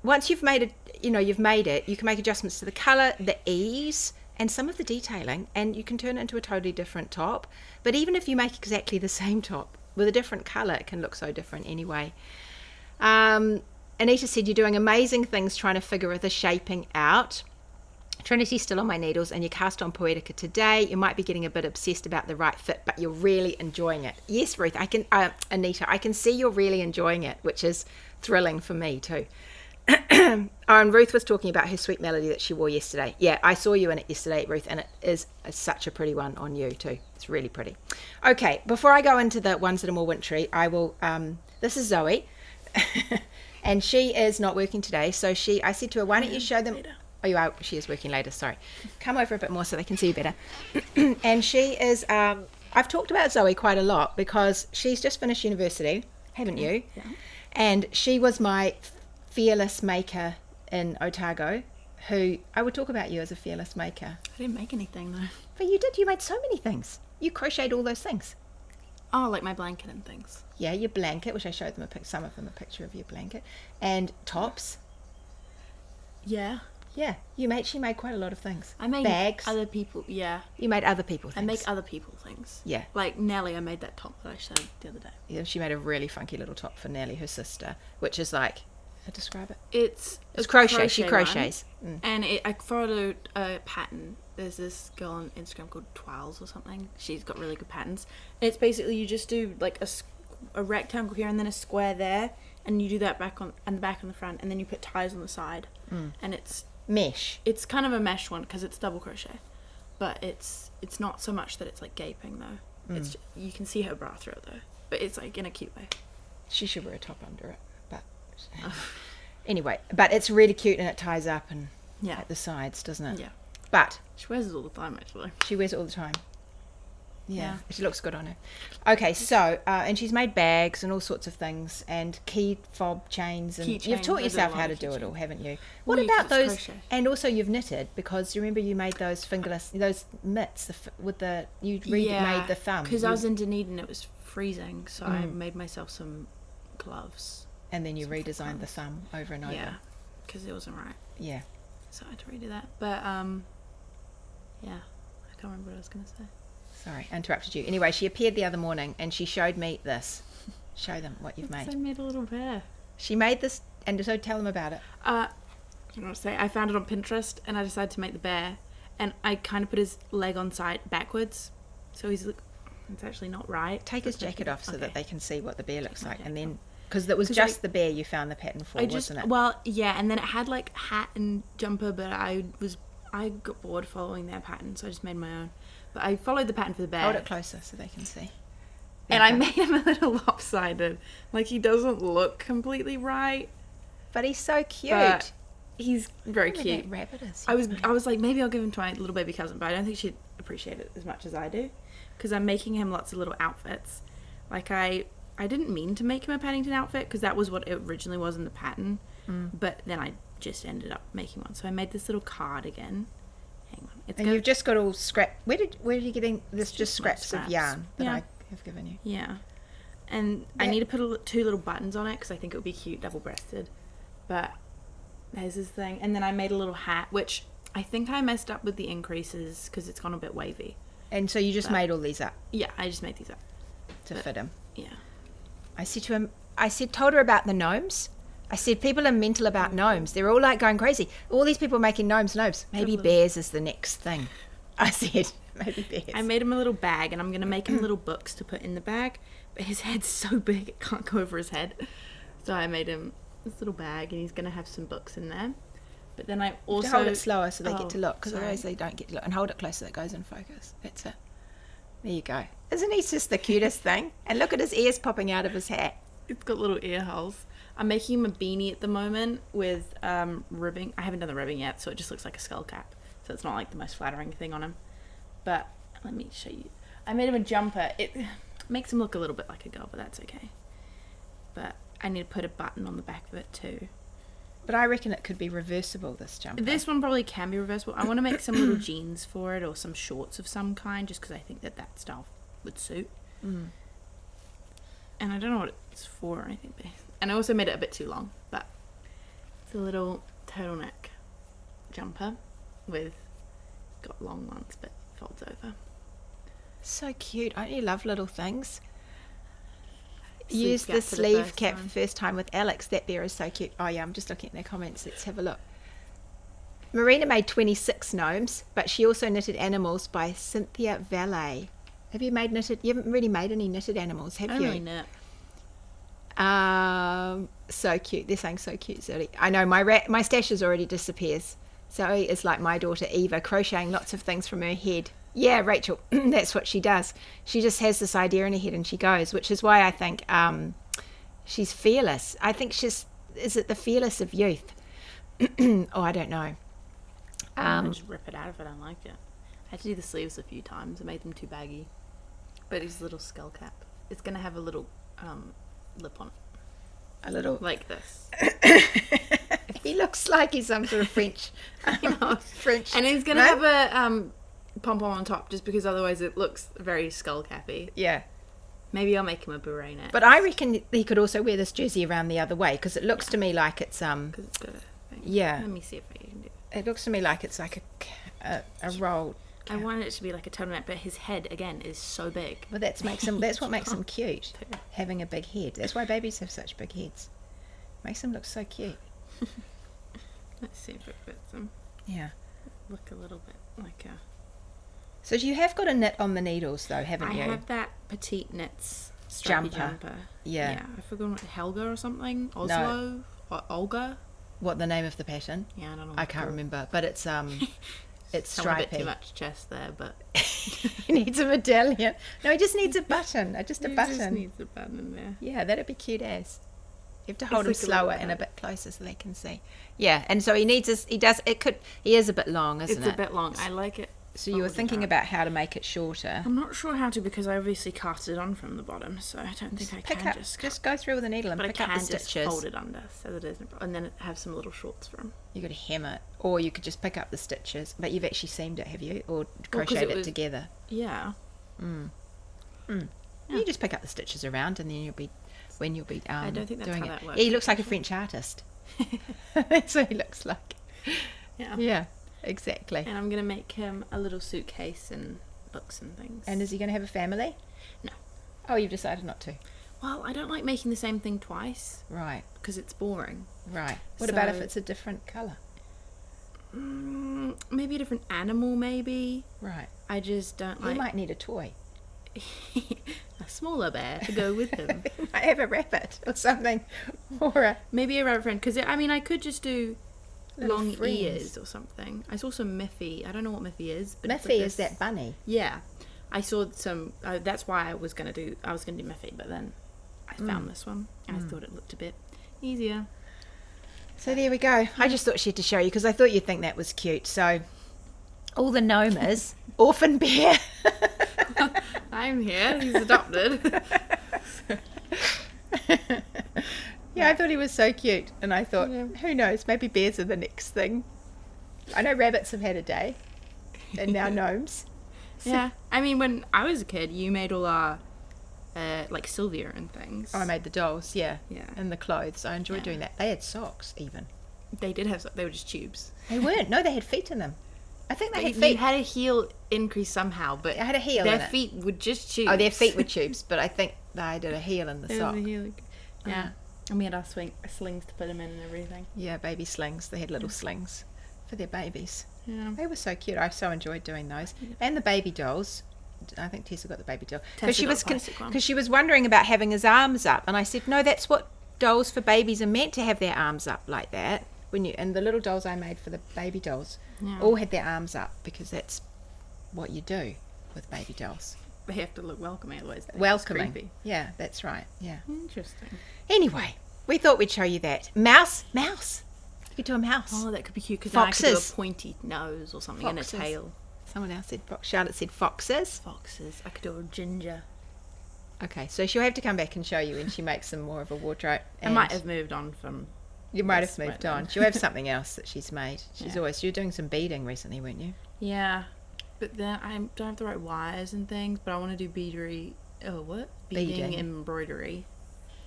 Once you've made it, you can make adjustments to the colour, the ease, and some of the detailing, and you can turn it into a totally different top. But even if you make exactly the same top with a different colour, it can look so different anyway. Anita said, you're doing amazing things trying to figure the shaping out. Trinity's still on my needles, and you cast on Poetica today. You might be getting a bit obsessed about the right fit, but you're really enjoying it. Yes, Ruth, Anita, I can see you're really enjoying it, which is thrilling for me too. and Ruth was talking about her sweet melody that she wore yesterday. Yeah, I saw you in it yesterday, Ruth, and it is such a pretty one on you too. It's really pretty. Okay, before I go into the ones that are more wintry, I will. This is Zoe, and she is not working today. So I said to her, "Why don't you show them?" Later. Oh, you are. She is working later. Sorry. Come over a bit more so they can see you better. And she is. I've talked about Zoe quite a lot because she's just finished university, haven't you? Yeah. And she was my fearless maker in Otago, who I would talk about you as a fearless maker. I didn't make anything though. But you did. You made so many things. You crocheted all those things. Oh, like my blanket and things. Yeah, your blanket, which I showed them some of them a picture of your blanket, and tops. Yeah. Yeah, she made quite a lot of things. I made bags. other people. Yeah. You made other people things. I make other people things. Yeah. Like Nellie, I made that top that I showed the other day. Yeah, she made a really funky little top for Nellie, her sister, which is like, describe it. It's crochet. She crochets. And I followed a pattern. There's this girl on Instagram called Twiles or something. She's got really good patterns. And it's basically you just do like a rectangle here and then a square there, and you do that back on and the back and the front, and then you put ties on the side, and it's mesh. It's kind of a mesh one because it's double crochet, but it's not so much that it's like gaping though. It's you can see her bra through it though, but it's like in a cute way. She should wear a top under it, but anyway, but it's really cute and it ties up and at the sides, doesn't it? Yeah. But She wears it all the time actually. she wears it all the time. Yeah, she looks good on her. Okay, so and she's made bags and all sorts of things and key fob chains and you've taught yourself how to do it all, haven't you? What about those? Crochet. And also you've knitted because you remember you made those fingerless, those mitts with the made the thumb. Because I was in Dunedin and it was freezing, so I made myself some gloves. And then you redesigned the thumb over and over. Yeah, because it wasn't right. Yeah. So I had to redo that. But yeah, I can't remember what I was going to say. Sorry, I interrupted you. Anyway, she appeared the other morning and she showed me this. Show them what you've made. I made a little bear. She made this, and so tell them about it. I don't know what to say. I found it on Pinterest and I decided to make the bear. And I kind of put his leg on side backwards. So it's actually not right. Take his jacket off so that they can see what the bear looks like. jacket And then, because it was just the bear you found the pattern for, wasn't it? Well, yeah, and then it had like hat and jumper, but I got bored following their pattern, so I just made my own. But I followed the pattern for the bear. Hold it closer so they can see. And I made him a little lopsided. Like, he doesn't look completely right. But he's so cute. But he's very Look at cute. that rabbit is. I was like, maybe I'll give him to my little baby cousin, but I don't think she'd appreciate it as much as I do. Because I'm making him lots of little outfits. Like, I didn't mean to make him a Paddington outfit, because that was what it originally was in the pattern. But then I just ended up making one. So I made this little cardigan. Hang on. And you've just got all scrap. Where did you get in this? Just scraps of yarn that I have given you. Yeah. And I need to put two little buttons on it because I think it would be cute double-breasted. But there's this thing. And then I made a little hat, which I think I messed up with the increases because it's gone a bit wavy. And so you just made all these up? Yeah, I just made these up. To fit him? Yeah. I said to him, told her about the gnomes. I said, people are mental about gnomes. They're all like going crazy. All these people making gnomes. Maybe bears is the next thing. I said, maybe bears. I made him a little bag, and I'm going to make him little books to put in the bag. But his head's so big, it can't go over his head. So I made him this little bag, and he's going to have some books in there. But then I also... hold it slower so they get to look, because otherwise they don't get to look. And hold it closer so it goes in focus. That's it. There you go. Isn't he just the cutest thing? And look at his ears popping out of his hat. It's got little ear holes. I'm making him a beanie at the moment with ribbing. I haven't done the ribbing yet, so it just looks like a skull cap. So it's not like the most flattering thing on him. But let me show you. I made him a jumper. It makes him look a little bit like a girl, but that's okay. But I need to put a button on the back of it too. But I reckon it could be reversible, this jumper. This one probably can be reversible. I want to make some little jeans for it or some shorts of some kind, just because I think that style would suit. And I don't know what it's for or anything. And I also made it a bit too long, but it's a little turtleneck jumper with, got long ones, but folds over. So cute. Don't you love little things? Sleeve Use cap the for the sleeve first cap time. for the first time with Alex. That bear is so cute. Oh yeah, I'm just looking at their comments. Let's have a look. Marina made 26 gnomes, but she also knitted animals by Cynthia Valet. Have you made knitted? You haven't really made any knitted animals, have I you? really knit. So cute. They're saying so cute, Zoe. I know my stashes already disappears. Zoe is like my daughter Eva, crocheting lots of things from her head. Yeah, Rachel, that's what she does. She just has this idea in her head and she goes, which is why I think she's fearless. I think is it the fearless of youth? Oh, I don't know. I just rip it out if I don't like it. I had to do the sleeves a few times. I made them too baggy. But his little skull cap. It's going to have a little lip on it. A little... Like this. He looks like he's some sort of French. French. And he's going to have a pom-pom on top just because otherwise it looks very skull-cappy. Yeah. Maybe I'll make him a beret net. But I reckon he could also wear this jersey around the other way because it looks to me like it's... Because it's got a thing. Yeah. Let me see if I can do it. It looks to me like it's like a roll. I wanted it to be like a turtleneck, but his head, again, is so big. Well, that's what makes him cute, having a big head. That's why babies have such big heads. Makes them look so cute. Let's see if it fits him. Yeah. Look a little bit like a... So you have got a knit on the needles, though, haven't you? I have that petite knits stripy jumper. Yeah. I forgot what, Helga or something? Oslo? Or Olga? What, the name of the pattern? Yeah, I don't know. I can't remember, but it's it's stripy. A bit too much chest there, but... He needs a medallion. No, he just needs a button. Just a button. He just needs a button in there. Yeah, that'd be cute as. You have to hold him like slower and a bit closer so they can see. Yeah, and so he is a bit long, isn't it? It's a bit long. I like it. So you were thinking about how to make it shorter. I'm not sure how to because I obviously cast it on from the bottom, so I don't think I can just go through with a needle and pick up the stitches. Just fold it under so that it isn't, and then have some little shorts for him. You could hem it, or you could just pick up the stitches. But you've actually seamed it, have you, or crocheted it together? Yeah. Yeah. You just pick up the stitches around, and then you'll be I don't think that's how that works. He looks like a French artist. That's what he looks like. Yeah. Yeah. Exactly. And I'm going to make him a little suitcase and books and things. And is he going to have a family? No. Oh, you've decided not to? Well, I don't like making the same thing twice. Right. Because it's boring. Right. What about if it's a different colour? Maybe a different animal, maybe. Right. I just don't like... He might need a toy. A smaller bear to go with him. He might have a rabbit or something. Or maybe a rabbit friend. Because, I could just do... long friends. ears or something. I saw some Miffy. I don't know what Miffy is, but Miffy is that bunny. Yeah, I saw some. That's why I was gonna do Miffy, but then I found this one and I thought it looked a bit easier. So there we go. I just thought she had to show you because I thought you'd think that was cute. So all the gnomes, Orphan Bear. I'm here. He's adopted. Yeah, I thought he was so cute, and I thought, who knows, maybe bears are the next thing. I know rabbits have had a day, and now gnomes. Yeah, when I was a kid, you made all our, like Sylvia and things. Oh, I made the dolls, yeah, Yeah. and the clothes. I enjoyed doing that. They had socks, even. They did have, they were just tubes. They weren't. No, they had feet in them. I think they had You feet. had a heel increase somehow, but I had a heel in it. Their feet were just tubes. Oh, their feet were tubes, but I think they did a heel in the sock. Yeah. And we had our slings to put them in and everything. Yeah, baby slings. They had little slings for their babies. Yeah. They were so cute. I so enjoyed doing those. Yeah. And the baby dolls. I think Tessa got the baby doll. Because she was wondering about having his arms up. And I said, no, that's what dolls for babies are meant to have, their arms up like that. And the little dolls I made for the baby dolls all had their arms up because that's what you do with baby dolls. They have to look welcoming, otherwise welcoming. Creepy. Yeah, that's right. Yeah. Interesting. Anyway, we thought we'd show you that. Mouse. You could do a mouse. Oh, that could be cute because then I could do a pointy nose or something and a tail. Someone else said Charlotte said foxes. I could do a ginger. Okay, so she'll have to come back and show you when she makes some more of a wardrobe. I might have moved on from... You might have moved on. She'll have something else that she's made. You're doing some beading recently, weren't you? Yeah. But then I don't have the right wires and things, but I want to do beading embroidery.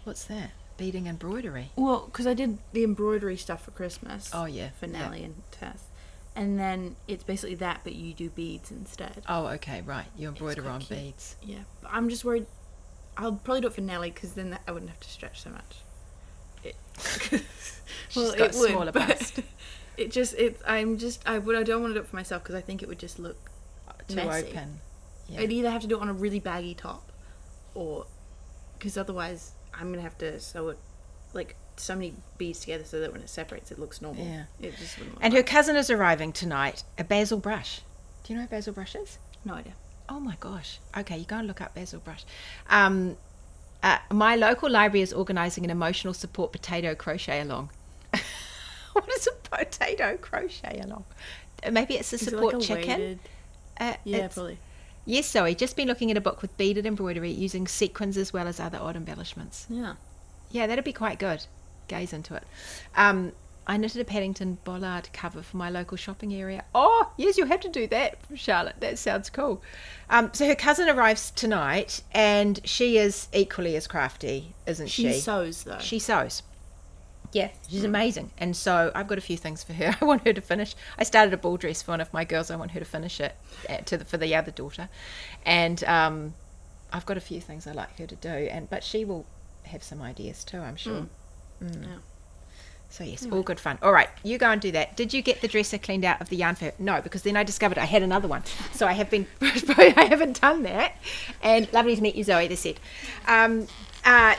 What's that? Beading embroidery? Well, because I did the embroidery stuff for Christmas. Oh, yeah. For Nellie and Tess. And then it's basically that, but you do beads instead. Oh, okay, right. You embroider on beads. Yeah. But I'm just worried. I'll probably do it for Nellie because then I wouldn't have to stretch so much. She's got a smaller bust. I don't want to do it for myself because I think it would just look too messy. Open. Yeah. I'd either have to do it on a really baggy top, or because otherwise I'm gonna have to sew it like so many beads together so that when it separates, it looks normal. Yeah. It just wouldn't look And her right. cousin is arriving tonight, a basil brush. Do you know what basil brush is? No idea. Oh my gosh. Okay, you go and look up basil brush. My local library is organising an emotional support potato crochet along. What is a potato crochet along? Maybe it's a Is it support like a chicken. weighted- Yeah, probably. Yes, Zoe. Just been looking at a book with beaded embroidery using sequins as well as other odd embellishments. Yeah. Yeah, that'd be quite good. Gaze into it. I knitted a Paddington bollard cover for my local shopping area. Oh, yes, you'll have to do that, Charlotte. That sounds cool. So her cousin arrives tonight, and she is equally as crafty, isn't she? She sews though. She sews. Yeah, she's amazing. And so I've got a few things for her. I want her to finish. I started a ball dress for one of my girls. I want her to finish it for the other daughter. And I've got a few things I like her to do. But she will have some ideas too, I'm sure. Yeah. So yes, all good fun. All right, you go and do that. Did you get the dresser cleaned out of the yarn fair? No, because then I discovered I had another one. So I haven't done that. And lovely to meet you, Zoe, they said.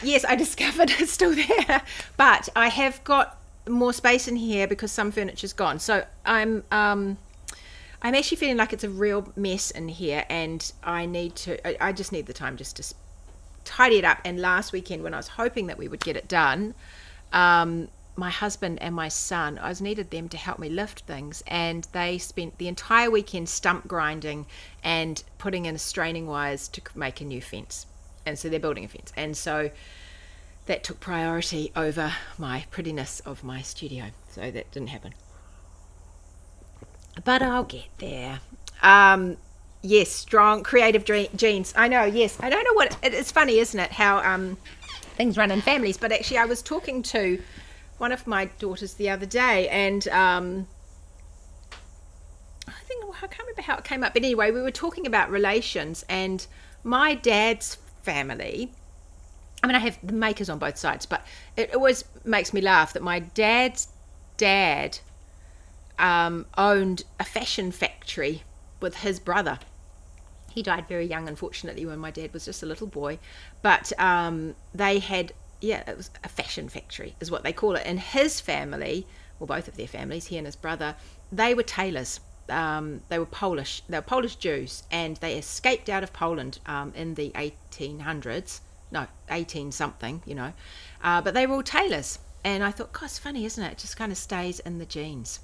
Yes, I discovered it's still there. But I have got more space in here because some furniture's gone. So I'm actually feeling like it's a real mess in here, and I just need the time just to tidy it up. And last weekend, when I was hoping that we would get it done, my husband and my son, I needed them to help me lift things, and they spent the entire weekend stump grinding and putting in straining wires to make a new fence. And so they're building a fence, and so that took priority over my prettiness of my studio, so that didn't happen, but I'll get there. Yes, strong creative genes. I know. Yes, I don't know what it's funny, isn't it, how things run in families. But actually, I was talking to one of my daughters the other day, and I can't remember how it came up, but anyway, we were talking about relations, and my dad's family, I mean, I have the makers on both sides, but it always makes me laugh that my dad's dad owned a fashion factory with his brother. He died very young, unfortunately, when my dad was just a little boy, but they had, it was a fashion factory is what they call it. And his family, well, both of their families, he and his brother, they were tailors. They were Polish Jews, and they escaped out of Poland in the 1800s, no, 18 something, but they were all tailors. And I thought, God, it's funny, isn't it? It just kind of stays in the genes.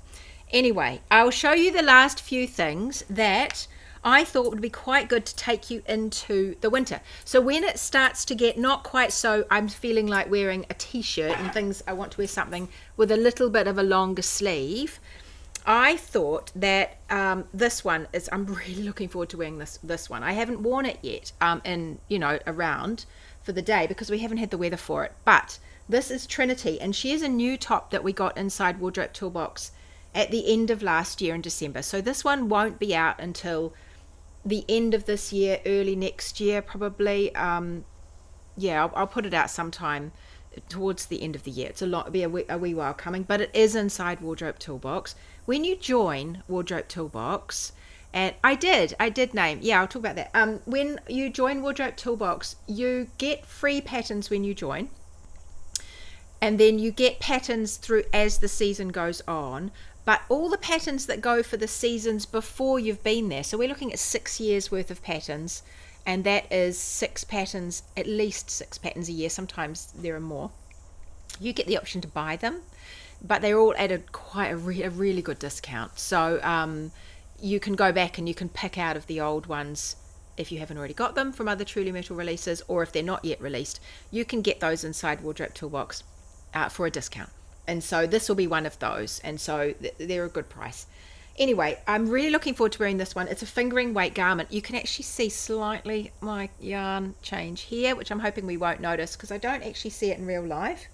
Anyway, I'll show you the last few things that I thought would be quite good to take you into the winter. So when it starts to get not quite so, I'm feeling like wearing a t-shirt and things, I want to wear something with a little bit of a longer sleeve. I thought that this one is, I'm really looking forward to wearing this one. I haven't worn it yet around for the day because we haven't had the weather for it. But this is Trinity, and she is a new top that we got inside Wardrobe Toolbox at the end of last year in December. So this one won't be out until the end of this year, early next year probably. I'll put it out sometime towards the end of the year. It'll be a wee while coming, but it is inside Wardrobe Toolbox. When you join Wardrobe Toolbox, and I did name, I'll talk about that. When you join Wardrobe Toolbox, you get free patterns when you join, and then you get patterns through as the season goes on. But all the patterns that go for the seasons before you've been there, so we're looking at 6 years worth of patterns, and that is 6 patterns, at least 6 patterns a year. Sometimes there are more. You get the option to buy them, but they're all at a really good discount. So you can go back and you can pick out of the old ones if you haven't already got them from other Truly Metal releases, or if they're not yet released, you can get those inside Wardrobe Toolbox for a discount. And so this will be one of those, and so they're a good price. Anyway, I'm really looking forward to wearing this one. It's a fingering weight garment. You can actually see slightly my yarn change here, which I'm hoping we won't notice because I don't actually see it in real life.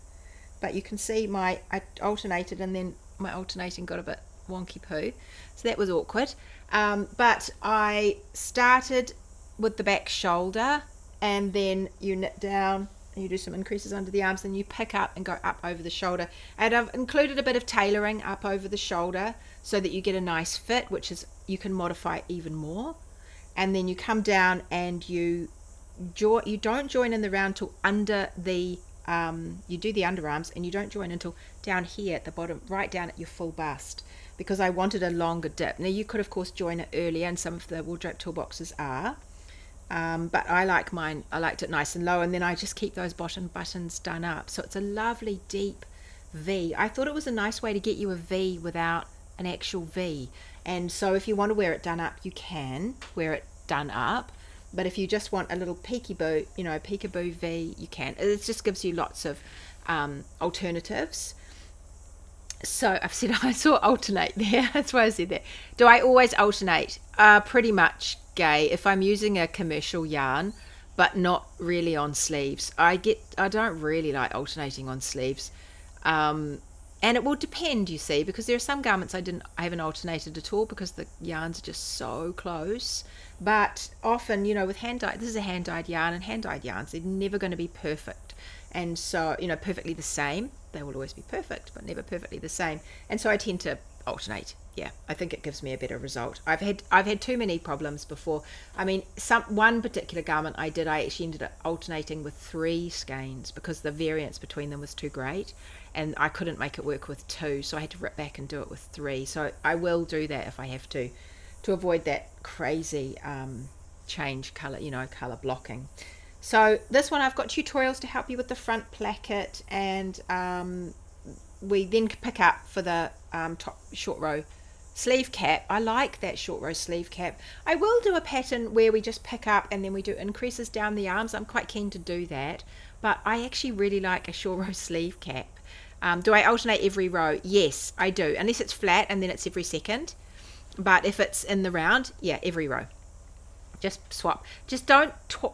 But you can see I alternated, and then my alternating got a bit wonky poo. So that was awkward. But I started with the back shoulder, and then you knit down, and you do some increases under the arms, and you pick up and go up over the shoulder. And I've included a bit of tailoring up over the shoulder so that you get a nice fit, which is, you can modify even more. And then you come down and you don't join in the round till under the you do the underarms and you don't join until down here at the bottom, right down at your full bust, because I wanted a longer dip. Now you could of course join it earlier, and some of the wardrobe toolboxes are, but I like mine, I liked it nice and low, and then I just keep those bottom buttons done up, so it's a lovely deep V. I thought it was a nice way to get you a V without an actual V. And so if you want to wear it done up, you can wear it done up, but if you just want a little peekaboo, you know, peekaboo V, you can. It just gives you lots of alternatives. So I've said I saw alternate there. That's why I said that. Do I always alternate? Pretty much, Gay. If I'm using a commercial yarn, but not really on sleeves. I don't really like alternating on sleeves. And it will depend, you see, because there are some garments I haven't alternated at all because the yarns are just so close. But often, you know, with hand dyed, this is a hand dyed yarn, and hand dyed yarns, they're never going to be perfect. And so, you know, perfectly the same. They will always be perfect, but never perfectly the same. And so I tend to alternate. Yeah, I think it gives me a better result. I've had too many problems before. I mean, one particular garment I actually ended up alternating with 3 skeins because the variance between them was too great, and I couldn't make it work with 2, so I had to rip back and do it with 3. So I will do that if I have to avoid that crazy change color, you know, color blocking. So this one I've got tutorials to help you with the front placket, and we then pick up for the top short row sleeve cap. I like that short row sleeve cap. I will do a pattern where we just pick up and then we do increases down the arms. I'm quite keen to do that, but I actually really like a short row sleeve cap. Do I alternate every row? Yes, I do, unless it's flat and then it's every second. But if it's in the round, yeah, every row. Just swap. Just don't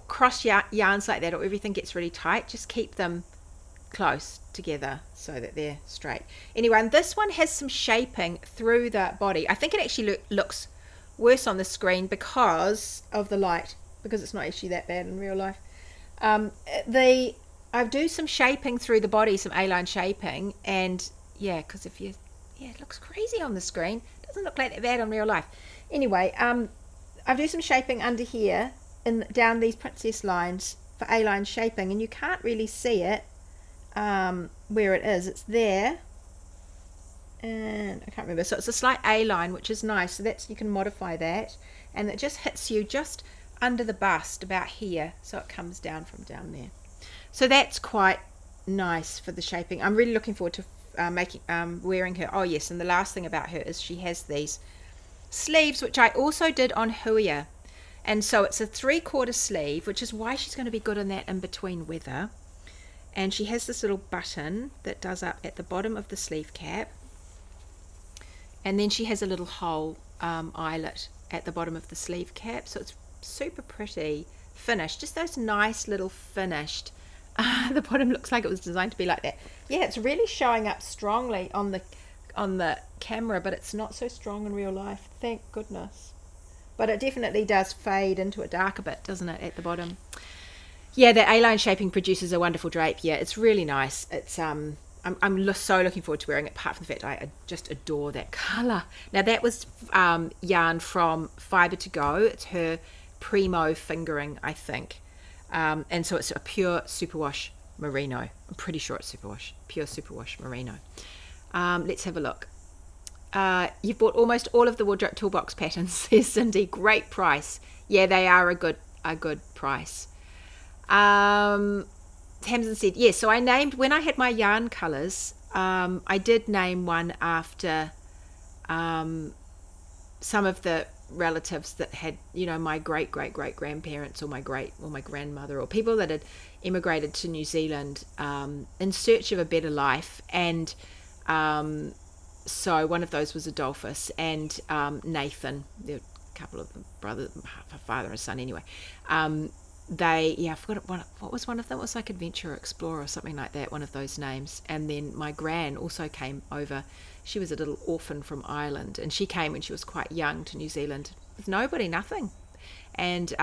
cross yarns like that or everything gets really tight. Just keep them close together so that they're straight. Anyway, and this one has some shaping through the body. I think it actually looks worse on the screen because of the light, because it's not actually that bad in real life. I do some shaping through the body, some A-line shaping, and yeah, because it looks crazy on the screen. It doesn't look like that bad in real life. Anyway, I do some shaping under here and down these princess lines for A-line shaping, and you can't really see it where it is. It's there, and I can't remember. So it's a slight A-line, which is nice. So that's, you can modify that, and it just hits you just under the bust about here, so it comes down from down there. So that's quite nice for the shaping. I'm really looking forward to wearing her. Oh yes, and the last thing about her is she has these sleeves, which I also did on Huia, and so it's a 3/4 sleeve, which is why she's going to be good in that in between weather. And she has this little button that does up at the bottom of the sleeve cap, and then she has a little hole eyelet at the bottom of the sleeve cap, so it's super pretty finished, just those nice little finished. The bottom looks like it was designed to be like that. Yeah, it's really showing up strongly on the camera, but it's not so strong in real life, thank goodness. But it definitely does fade into a darker bit, doesn't it, at the bottom? Yeah, that A-line shaping produces a wonderful drape. Yeah, it's really nice. It's I'm so looking forward to wearing it, apart from the fact I just adore that colour. Now that was yarn from Fibre to Go. It's her Primo fingering, I think. And so it's a pure superwash merino. I'm pretty sure it's superwash, pure superwash merino. Let's have a look. You've bought almost all of the wardrobe toolbox patterns, says Cindy. Great price. Yeah, they are a good price. Tamsin said, yes, so I named, when I had my yarn colours, I did name one after some of the relatives that had, you know, my great grandparents, or my grandmother, or people that had immigrated to New Zealand in search of a better life. And so one of those was Adolphus and Nathan. There were a couple of them, father and son anyway. I forgot what was one of them. It was like Adventurer Explorer or something like that, one of those names. And then my gran also came over. She was a little orphan from Ireland, and she came when she was quite young to New Zealand with nobody, nothing. And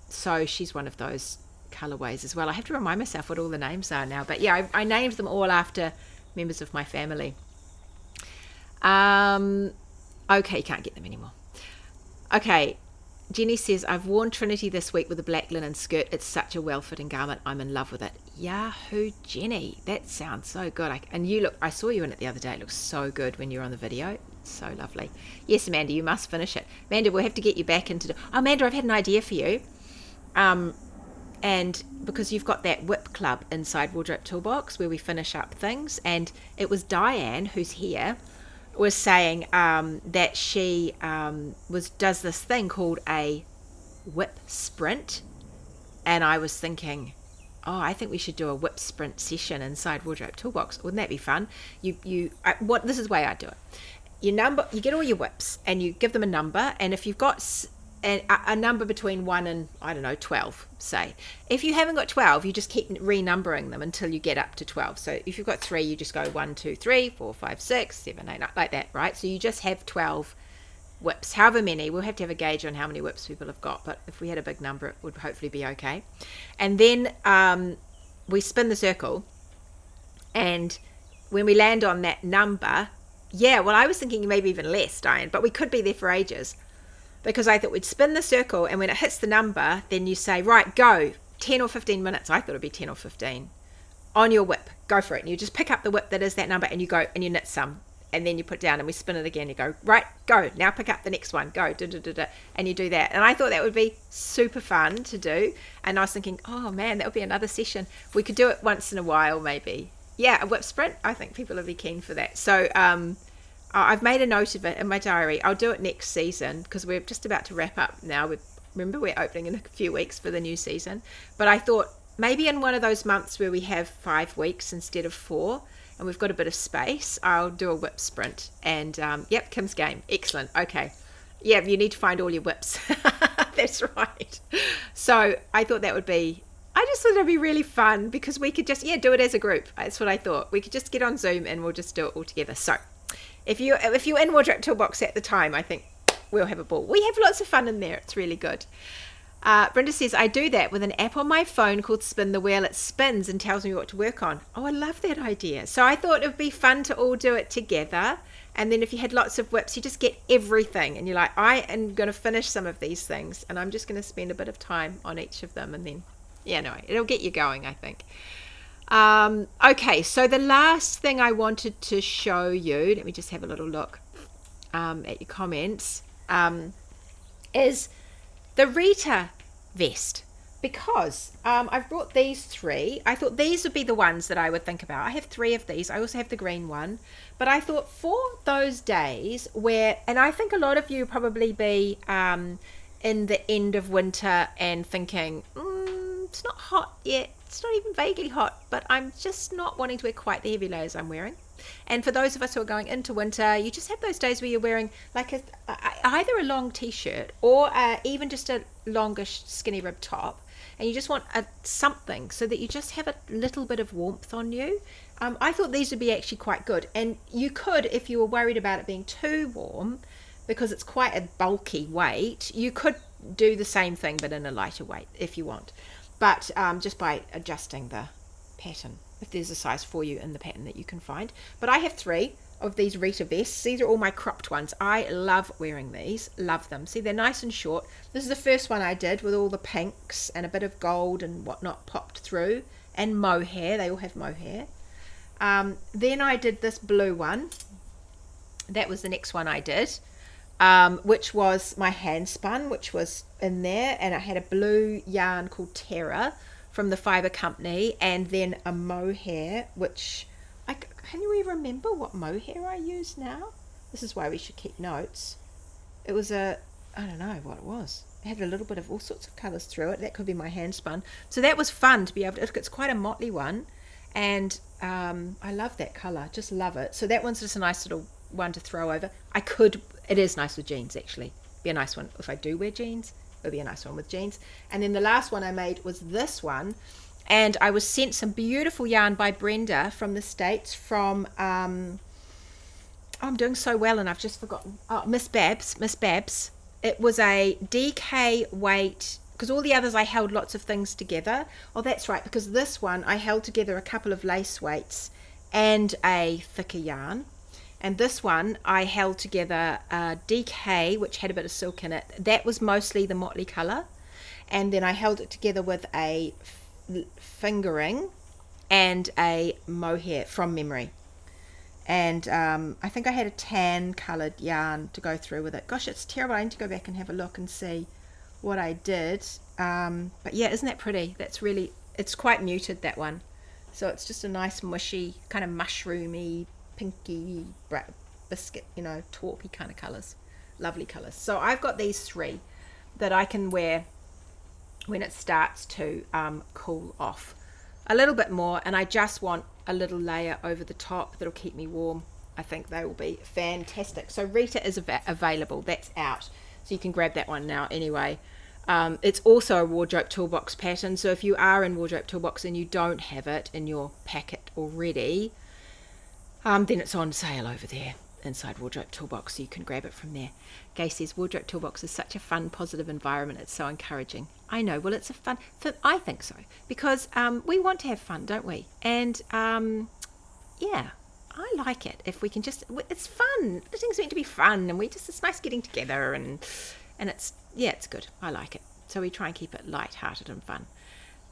so she's one of those colourways as well. I have to remind myself what all the names are now, but yeah, I named them all after members of my family. Okay, you can't get them anymore. Okay, Jenny says, I've worn Trinity this week with a black linen skirt. It's such a well-fitting garment. I'm in love with it. Yahoo, Jenny. That sounds so good. And you look, I saw you in it the other day. It looks so good when you were on the video. So lovely. Yes, Amanda, you must finish it. Amanda, we'll have to get you back into... Oh, Amanda, I've had an idea for you. And because you've got that whip club inside Wardrobe Toolbox where we finish up things. And it was Diane, who's here, was saying that she does this thing called a whip sprint, and I was thinking, oh, I think we should do a whip sprint session inside Wardrobe Toolbox. Wouldn't that be fun? This is the way I do it. You get all your whips and you give them a number, and if you've got a number between 1 and, I don't know, 12, say. If you haven't got 12, you just keep renumbering them until you get up to 12. So if you've got 3, you just go 1, 2, 3, 4, 5, 6, 7, 8, 9, like that, right? So you just have 12 whips, however many. We'll have to have a gauge on how many whips people have got, but if we had a big number, it would hopefully be okay. And then we spin the circle, and when we land on that number, I was thinking maybe even less, Diane, but we could be there for ages. Because I thought we'd spin the circle, and when it hits the number, then you say, right, go, 10 or 15 minutes. I thought it'd be 10 or 15 on your whip. Go for it. And you just pick up the whip that is that number, and you go and you knit some, and then you put down, and we spin it again. You go, right, go. Now pick up the next one. Go, and you do that. And I thought that would be super fun to do. And I was thinking, oh man, that would be another session. We could do it once in a while, maybe. Yeah, a whip sprint. I think people would be keen for that. So, I've made a note of it in my diary. I'll do it next season because we're just about to wrap up now. Remember, we're opening in a few weeks for the new season. But I thought maybe in one of those months where we have 5 weeks instead of 4 and we've got a bit of space, I'll do a whip sprint. And, Kim's game. Excellent. Okay. Yeah, you need to find all your whips. That's right. So I thought I just thought it'd be really fun because we could just, do it as a group. That's what I thought. We could just get on Zoom and we'll just do it all together. So if you're in Wardrobe Toolbox at the time, I think we'll have a ball. We have lots of fun in there. It's really good. Brenda says, I do that with an app on my phone called Spin the Wheel. It spins and tells me what to work on. Oh, I love that idea. So I thought it would be fun to all do it together. And then if you had lots of whips, you just get everything. And you're like, I am going to finish some of these things. And I'm just going to spend a bit of time on each of them. And then, it'll get you going, I think. Okay, so the last thing I wanted to show you, let me just have a little look at your comments, is the Rita Vest, because I've brought these 3. I thought these would be the ones that I would think about. I have 3 of these. I also have the green one, but I thought for those days and I think a lot of you probably be in the end of winter and thinking, it's not hot yet. It's not even vaguely hot, but I'm just not wanting to wear quite the heavy layers I'm wearing. And for those of us who are going into winter, you just have those days where you're wearing like either a long t-shirt or even just a longish skinny rib top, and you just want something so that you just have a little bit of warmth on you. I thought these would be actually quite good, and you could, if you were worried about it being too warm, because it's quite a bulky weight, you could do the same thing but in a lighter weight if you want. But just by adjusting the pattern, if there's a size for you in the pattern that you can find. But I have 3 of these Rita vests. These are all my cropped ones. I love wearing these. Love them. See, they're nice and short. This is the first one I did with all the pinks and a bit of gold and whatnot popped through. And mohair. They all have mohair. Then I did this blue one. That was the next one I did. Which was my hand spun, which was in there, and I had a blue yarn called Terra from the Fibre Company, and then a mohair, which can you even remember what mohair I use now? This is why we should keep notes. It was I don't know what it was. It had a little bit of all sorts of colours through it. That could be my hand spun. So that was fun to be able to. It's quite a motley one, and I love that colour. Just love it. So that one's just a nice little one to throw over. It is nice with jeans, actually. Be a nice one if I do wear jeans. It'll be a nice one with jeans. And then the last one I made was this one, and I was sent some beautiful yarn by Brenda from the States from I'm doing so well and I've just forgotten. Miss Babs. It was a DK weight, because all the others I held lots of things together. Oh, that's right, because this one I held together a couple of lace weights and a thicker yarn. And this one I held together DK, which had a bit of silk in it. That was mostly the motley colour. And then I held it together with a fingering and a mohair from memory. And I think I had a tan coloured yarn to go through with it. Gosh, it's terrible. I need to go back and have a look and see what I did. But yeah, isn't that pretty? That's really, it's quite muted, that one. So it's just a nice mushy, kind of mushroomy, pinky, biscuit, taupey kind of colours. Lovely colours. So I've got these 3 that I can wear when it starts to cool off a little bit more, and I just want a little layer over the top that'll keep me warm. I think they will be fantastic. So Rita is available. That's out, so you can grab that one now anyway. It's also a Wardrobe Toolbox pattern, so if you are in Wardrobe Toolbox and you don't have it in your packet already, then it's on sale over there inside Wardrobe Toolbox, so you can grab it from there. Gay says Wardrobe Toolbox is such a fun, positive environment. It's so encouraging. I know. Well, it's a fun. I think so, because we want to have fun, don't we? And yeah, I like it. If we can just, it's fun. Everything's meant to be fun, and it's nice getting together, and it's good. I like it. So we try and keep it light-hearted and fun.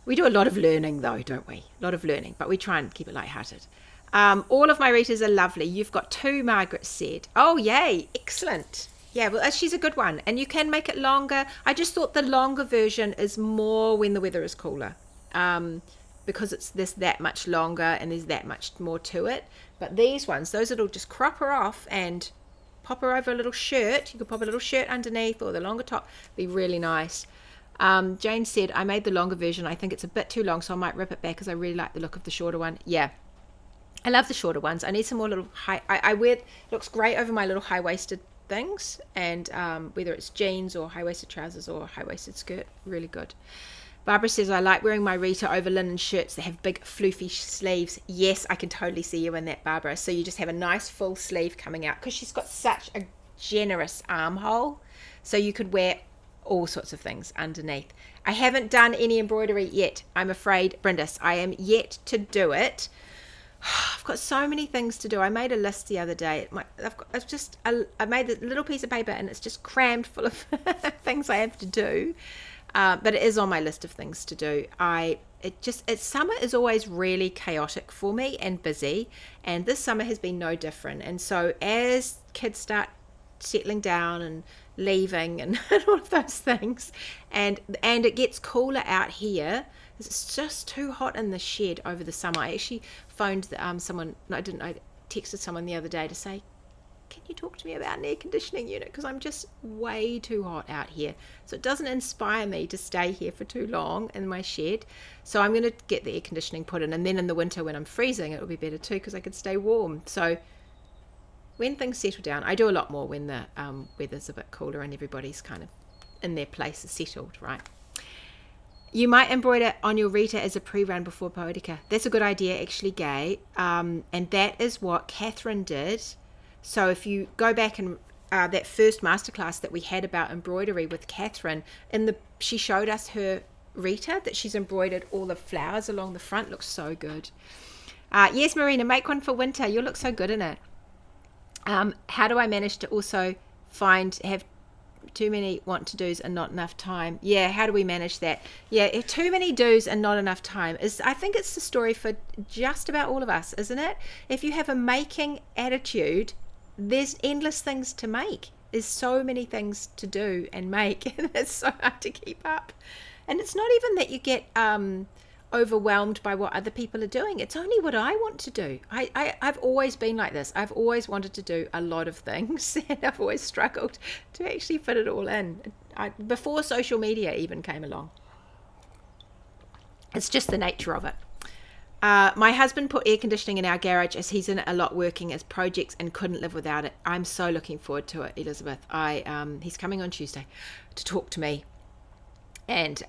We do a lot of learning though, don't we? A lot of learning, but we try and keep it light-hearted. All of my Ritas are lovely. You've got 2, Margaret said. Oh, yay. Excellent. Yeah, well, she's a good one. And you can make it longer. I just thought the longer version is more when the weather is cooler, because there's that much longer and there's that much more to it. But these ones, those that'll just crop her off and pop her over a little shirt. You could pop a little shirt underneath or the longer top. Be really nice. Jane said, I made the longer version. I think it's a bit too long, so I might rip it back because I really like the look of the shorter one. Yeah. I love the shorter ones. I need some more little high. I wear it, looks great over my little high-waisted things, and whether it's jeans or high-waisted trousers or high-waisted skirt, really good. Barbara says, I like wearing my Rita over linen shirts that have big floofy sleeves. Yes, I can totally see you in that, Barbara. So you just have a nice full sleeve coming out, because she's got such a generous armhole, so you could wear all sorts of things underneath. I haven't done any embroidery yet, I'm afraid, Brindis. I am yet to do it. I've got so many things to do. I made a list the other day. I made a little piece of paper, and it's just crammed full of things I have to do. But it is on my list of things to do. Summer is always really chaotic for me and busy, and this summer has been no different. And so as kids start settling down and leaving and all of those things, and it gets cooler out here, it's just too hot in the shed over the summer. I actually phoned someone, no, I didn't, I texted someone the other day to say, can you talk to me about an air conditioning unit, because I'm just way too hot out here, so it doesn't inspire me to stay here for too long in my shed. So I'm going to get the air conditioning put in, and then in the winter when I'm freezing it'll be better too, because I could stay warm. So when things settle down, I do a lot more when the weather's a bit cooler and everybody's kind of in their places settled, right? You might embroider on your Rita as a pre-run before Poetica. That's a good idea, actually, Gay. And that is what Catherine did. So if you go back and that first masterclass that we had about embroidery with Catherine, she showed us her Rita that she's embroidered all the flowers along the front. Looks so good. Yes, Marina, make one for winter. You'll look so good in it. How do I manage to also have too many want to do's and not enough time? Yeah, how do we manage that? Yeah, if too many do's and not enough time I think it's the story for just about all of us, isn't it? If you have a making attitude, there's endless things to make. There's so many things to do and make, and it's so hard to keep up. And it's not even that you get overwhelmed by what other people are doing. It's only what I want to do. I've always been like this. I've always wanted to do a lot of things, and I've always struggled to actually fit it all in. Before social media even came along. It's just the nature of it. My husband put air conditioning in our garage as he's in it a lot working as projects and couldn't live without it. I'm so looking forward to it, Elizabeth. He's coming on Tuesday to talk to me, and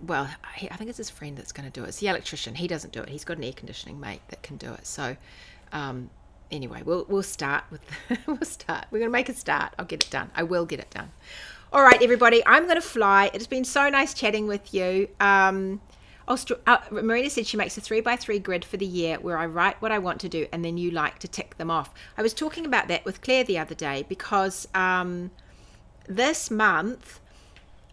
well, I think it's his friend that's going to do it. It's the electrician. He doesn't do it. He's got an air conditioning mate that can do it. So anyway, we'll start with we're going to make a start. I'll get it done. I will get it done. All right, everybody, I'm going to fly. It's been so nice chatting with you. Marina said she makes a 3x3 grid for the year where I write what I want to do and then you like to tick them off. I was talking about that with Claire the other day because this month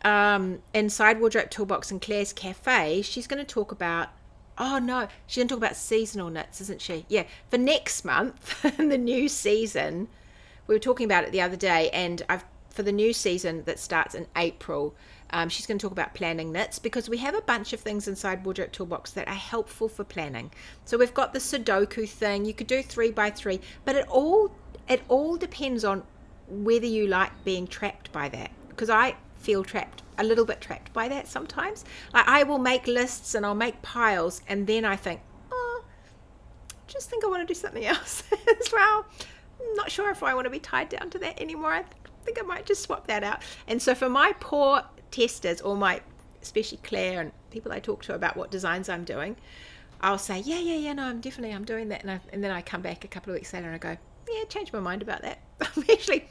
inside Wardrobe Toolbox and Claire's Cafe, she's going to talk about, she's going to talk about seasonal knits, isn't she? Yeah, for next month in the new season, we were talking about it the other day, and for the new season that starts in April, she's going to talk about planning knits, because we have a bunch of things inside Wardrobe Toolbox that are helpful for planning. So we've got the Sudoku thing. You could do 3x3, but it all depends on whether you like being trapped by that, because I feel a little bit trapped by that sometimes. I will make lists and I'll make piles, and then I think, just think I want to do something else as well. I'm not sure if I want to be tied down to that anymore. I think I might just swap that out. And so for my poor testers, or especially Claire and people I talk to about what designs I'm doing, I'll say, no, I'm doing that. And then I come back a couple of weeks later and I go, yeah, changed my mind about that. I'm actually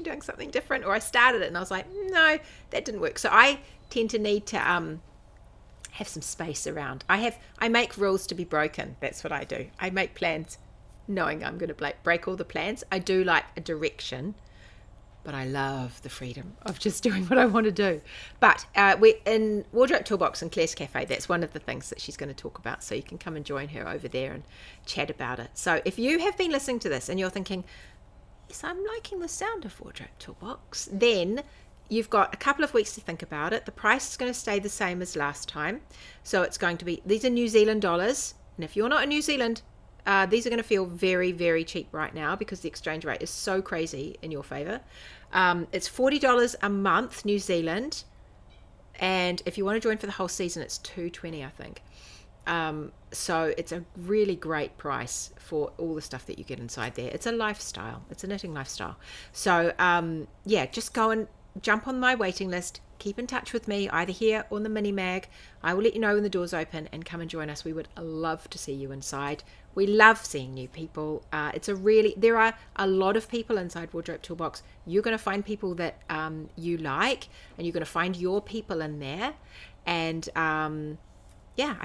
doing something different. Or I started it and I was like, no, that didn't work. So I tend to need to have some space around. I make rules to be broken. That's what I do. I make plans knowing I'm going to break all the plans. I do like a direction, but I love the freedom of just doing what I want to do. But we're in Wardrobe Toolbox and Claire's Cafe. That's one of the things that she's going to talk about. So you can come and join her over there and chat about it. So if you have been listening to this and you're thinking, yes, I'm liking the sound of Wardrobe Toolbox, then you've got a couple of weeks to think about it. The price is going to stay the same as last time. So it's going to be, these are New Zealand dollars. And if you're not in New Zealand, these are going to feel very, very cheap right now because the exchange rate is so crazy in your favor. It's $40 a month, New Zealand. And if you want to join for the whole season, it's $220, I think. So it's a really great price for all the stuff that you get inside there. It's a lifestyle. It's a knitting lifestyle. So just go and jump on my waiting list. Keep in touch with me either here or in the mini mag. I will let you know when the doors open and come and join us. We would love to see you inside. We love seeing new people. There are a lot of people inside Wardrobe Toolbox. You're going to find people that you like, and you're going to find your people in there. And I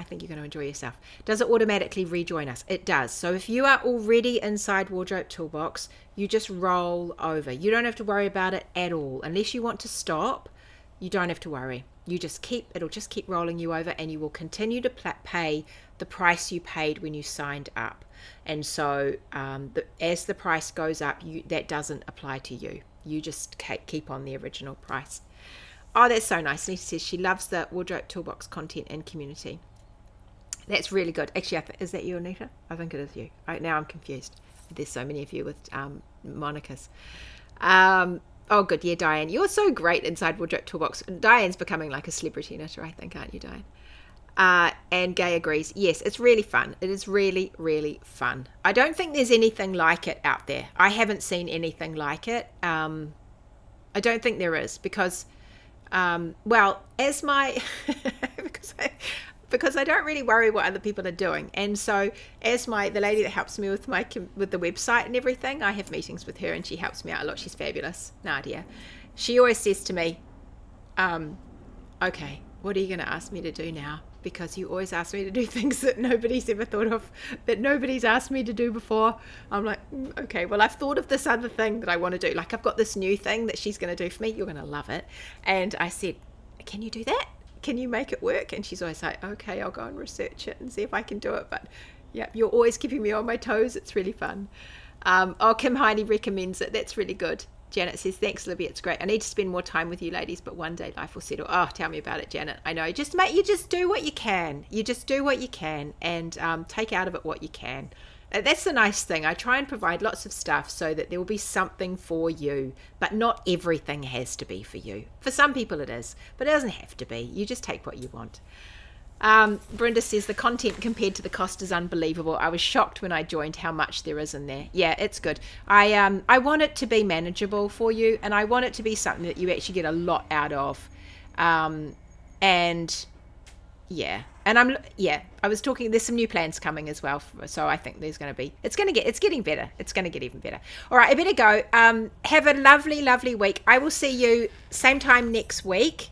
think you're going to enjoy yourself. Does it automatically rejoin us? It does. So if you are already inside Wardrobe Toolbox, you just roll over. You don't have to worry about it at all. Unless you want to stop, you don't have to worry. It'll just keep rolling you over, and you will continue to pay the price you paid when you signed up. And so as the price goes up, that doesn't apply to you. You just keep on the original price. Oh, that's so nice. Nita says she loves the Wardrobe Toolbox content and community. That's really good. Actually, is that you, Anita? I think it is you. Now I'm confused. There's so many of you with monikers. Oh, good. Yeah, Diane. You're so great inside Wardrobe Toolbox. Diane's becoming like a celebrity knitter, I think, aren't you, Diane? And Gay agrees. Yes, it's really fun. It is really, really fun. I don't think there's anything like it out there. I haven't seen anything like it. I don't think there is because, because I don't really worry what other people are doing. And so as the lady that helps me with the website and everything, I have meetings with her and she helps me out a lot. She's fabulous, Nadia. She always says to me, okay, what are you going to ask me to do now? Because you always ask me to do things that nobody's ever thought of, that nobody's asked me to do before. I'm like, okay, well, I've thought of this other thing that I want to do. Like I've got this new thing that she's going to do for me. You're going to love it. And I said, can you do that? Can you make it work? And she's always like, okay, I'll go and research it and see if I can do it. But yeah, you're always keeping me on my toes. It's really fun. Kim Heine recommends it. That's really good. Janet says, thanks, Libby. It's great. I need to spend more time with you ladies, but one day life will settle. Oh, tell me about it, Janet. I know. You just do what you can. You just do what you can and take out of it what you can. That's the nice thing. I try and provide lots of stuff so that there will be something for you, but not everything has to be for you. For some people it is, but it doesn't have to be. You just take what you want. Brenda says the content compared to the cost is unbelievable. I was shocked when I joined how much there is in there. Yeah, it's good. I want it to be manageable for you, and I want it to be something that you actually get a lot out of. I was talking, there's some new plans coming as well, so I think it's getting better. It's going to get even better. All right, I better go. Have a lovely, lovely week. I will see you same time next week.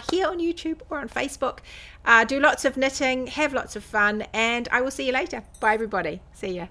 here on YouTube or on Facebook. Do lots of knitting, have lots of fun, and I will see you later. Bye everybody. See ya.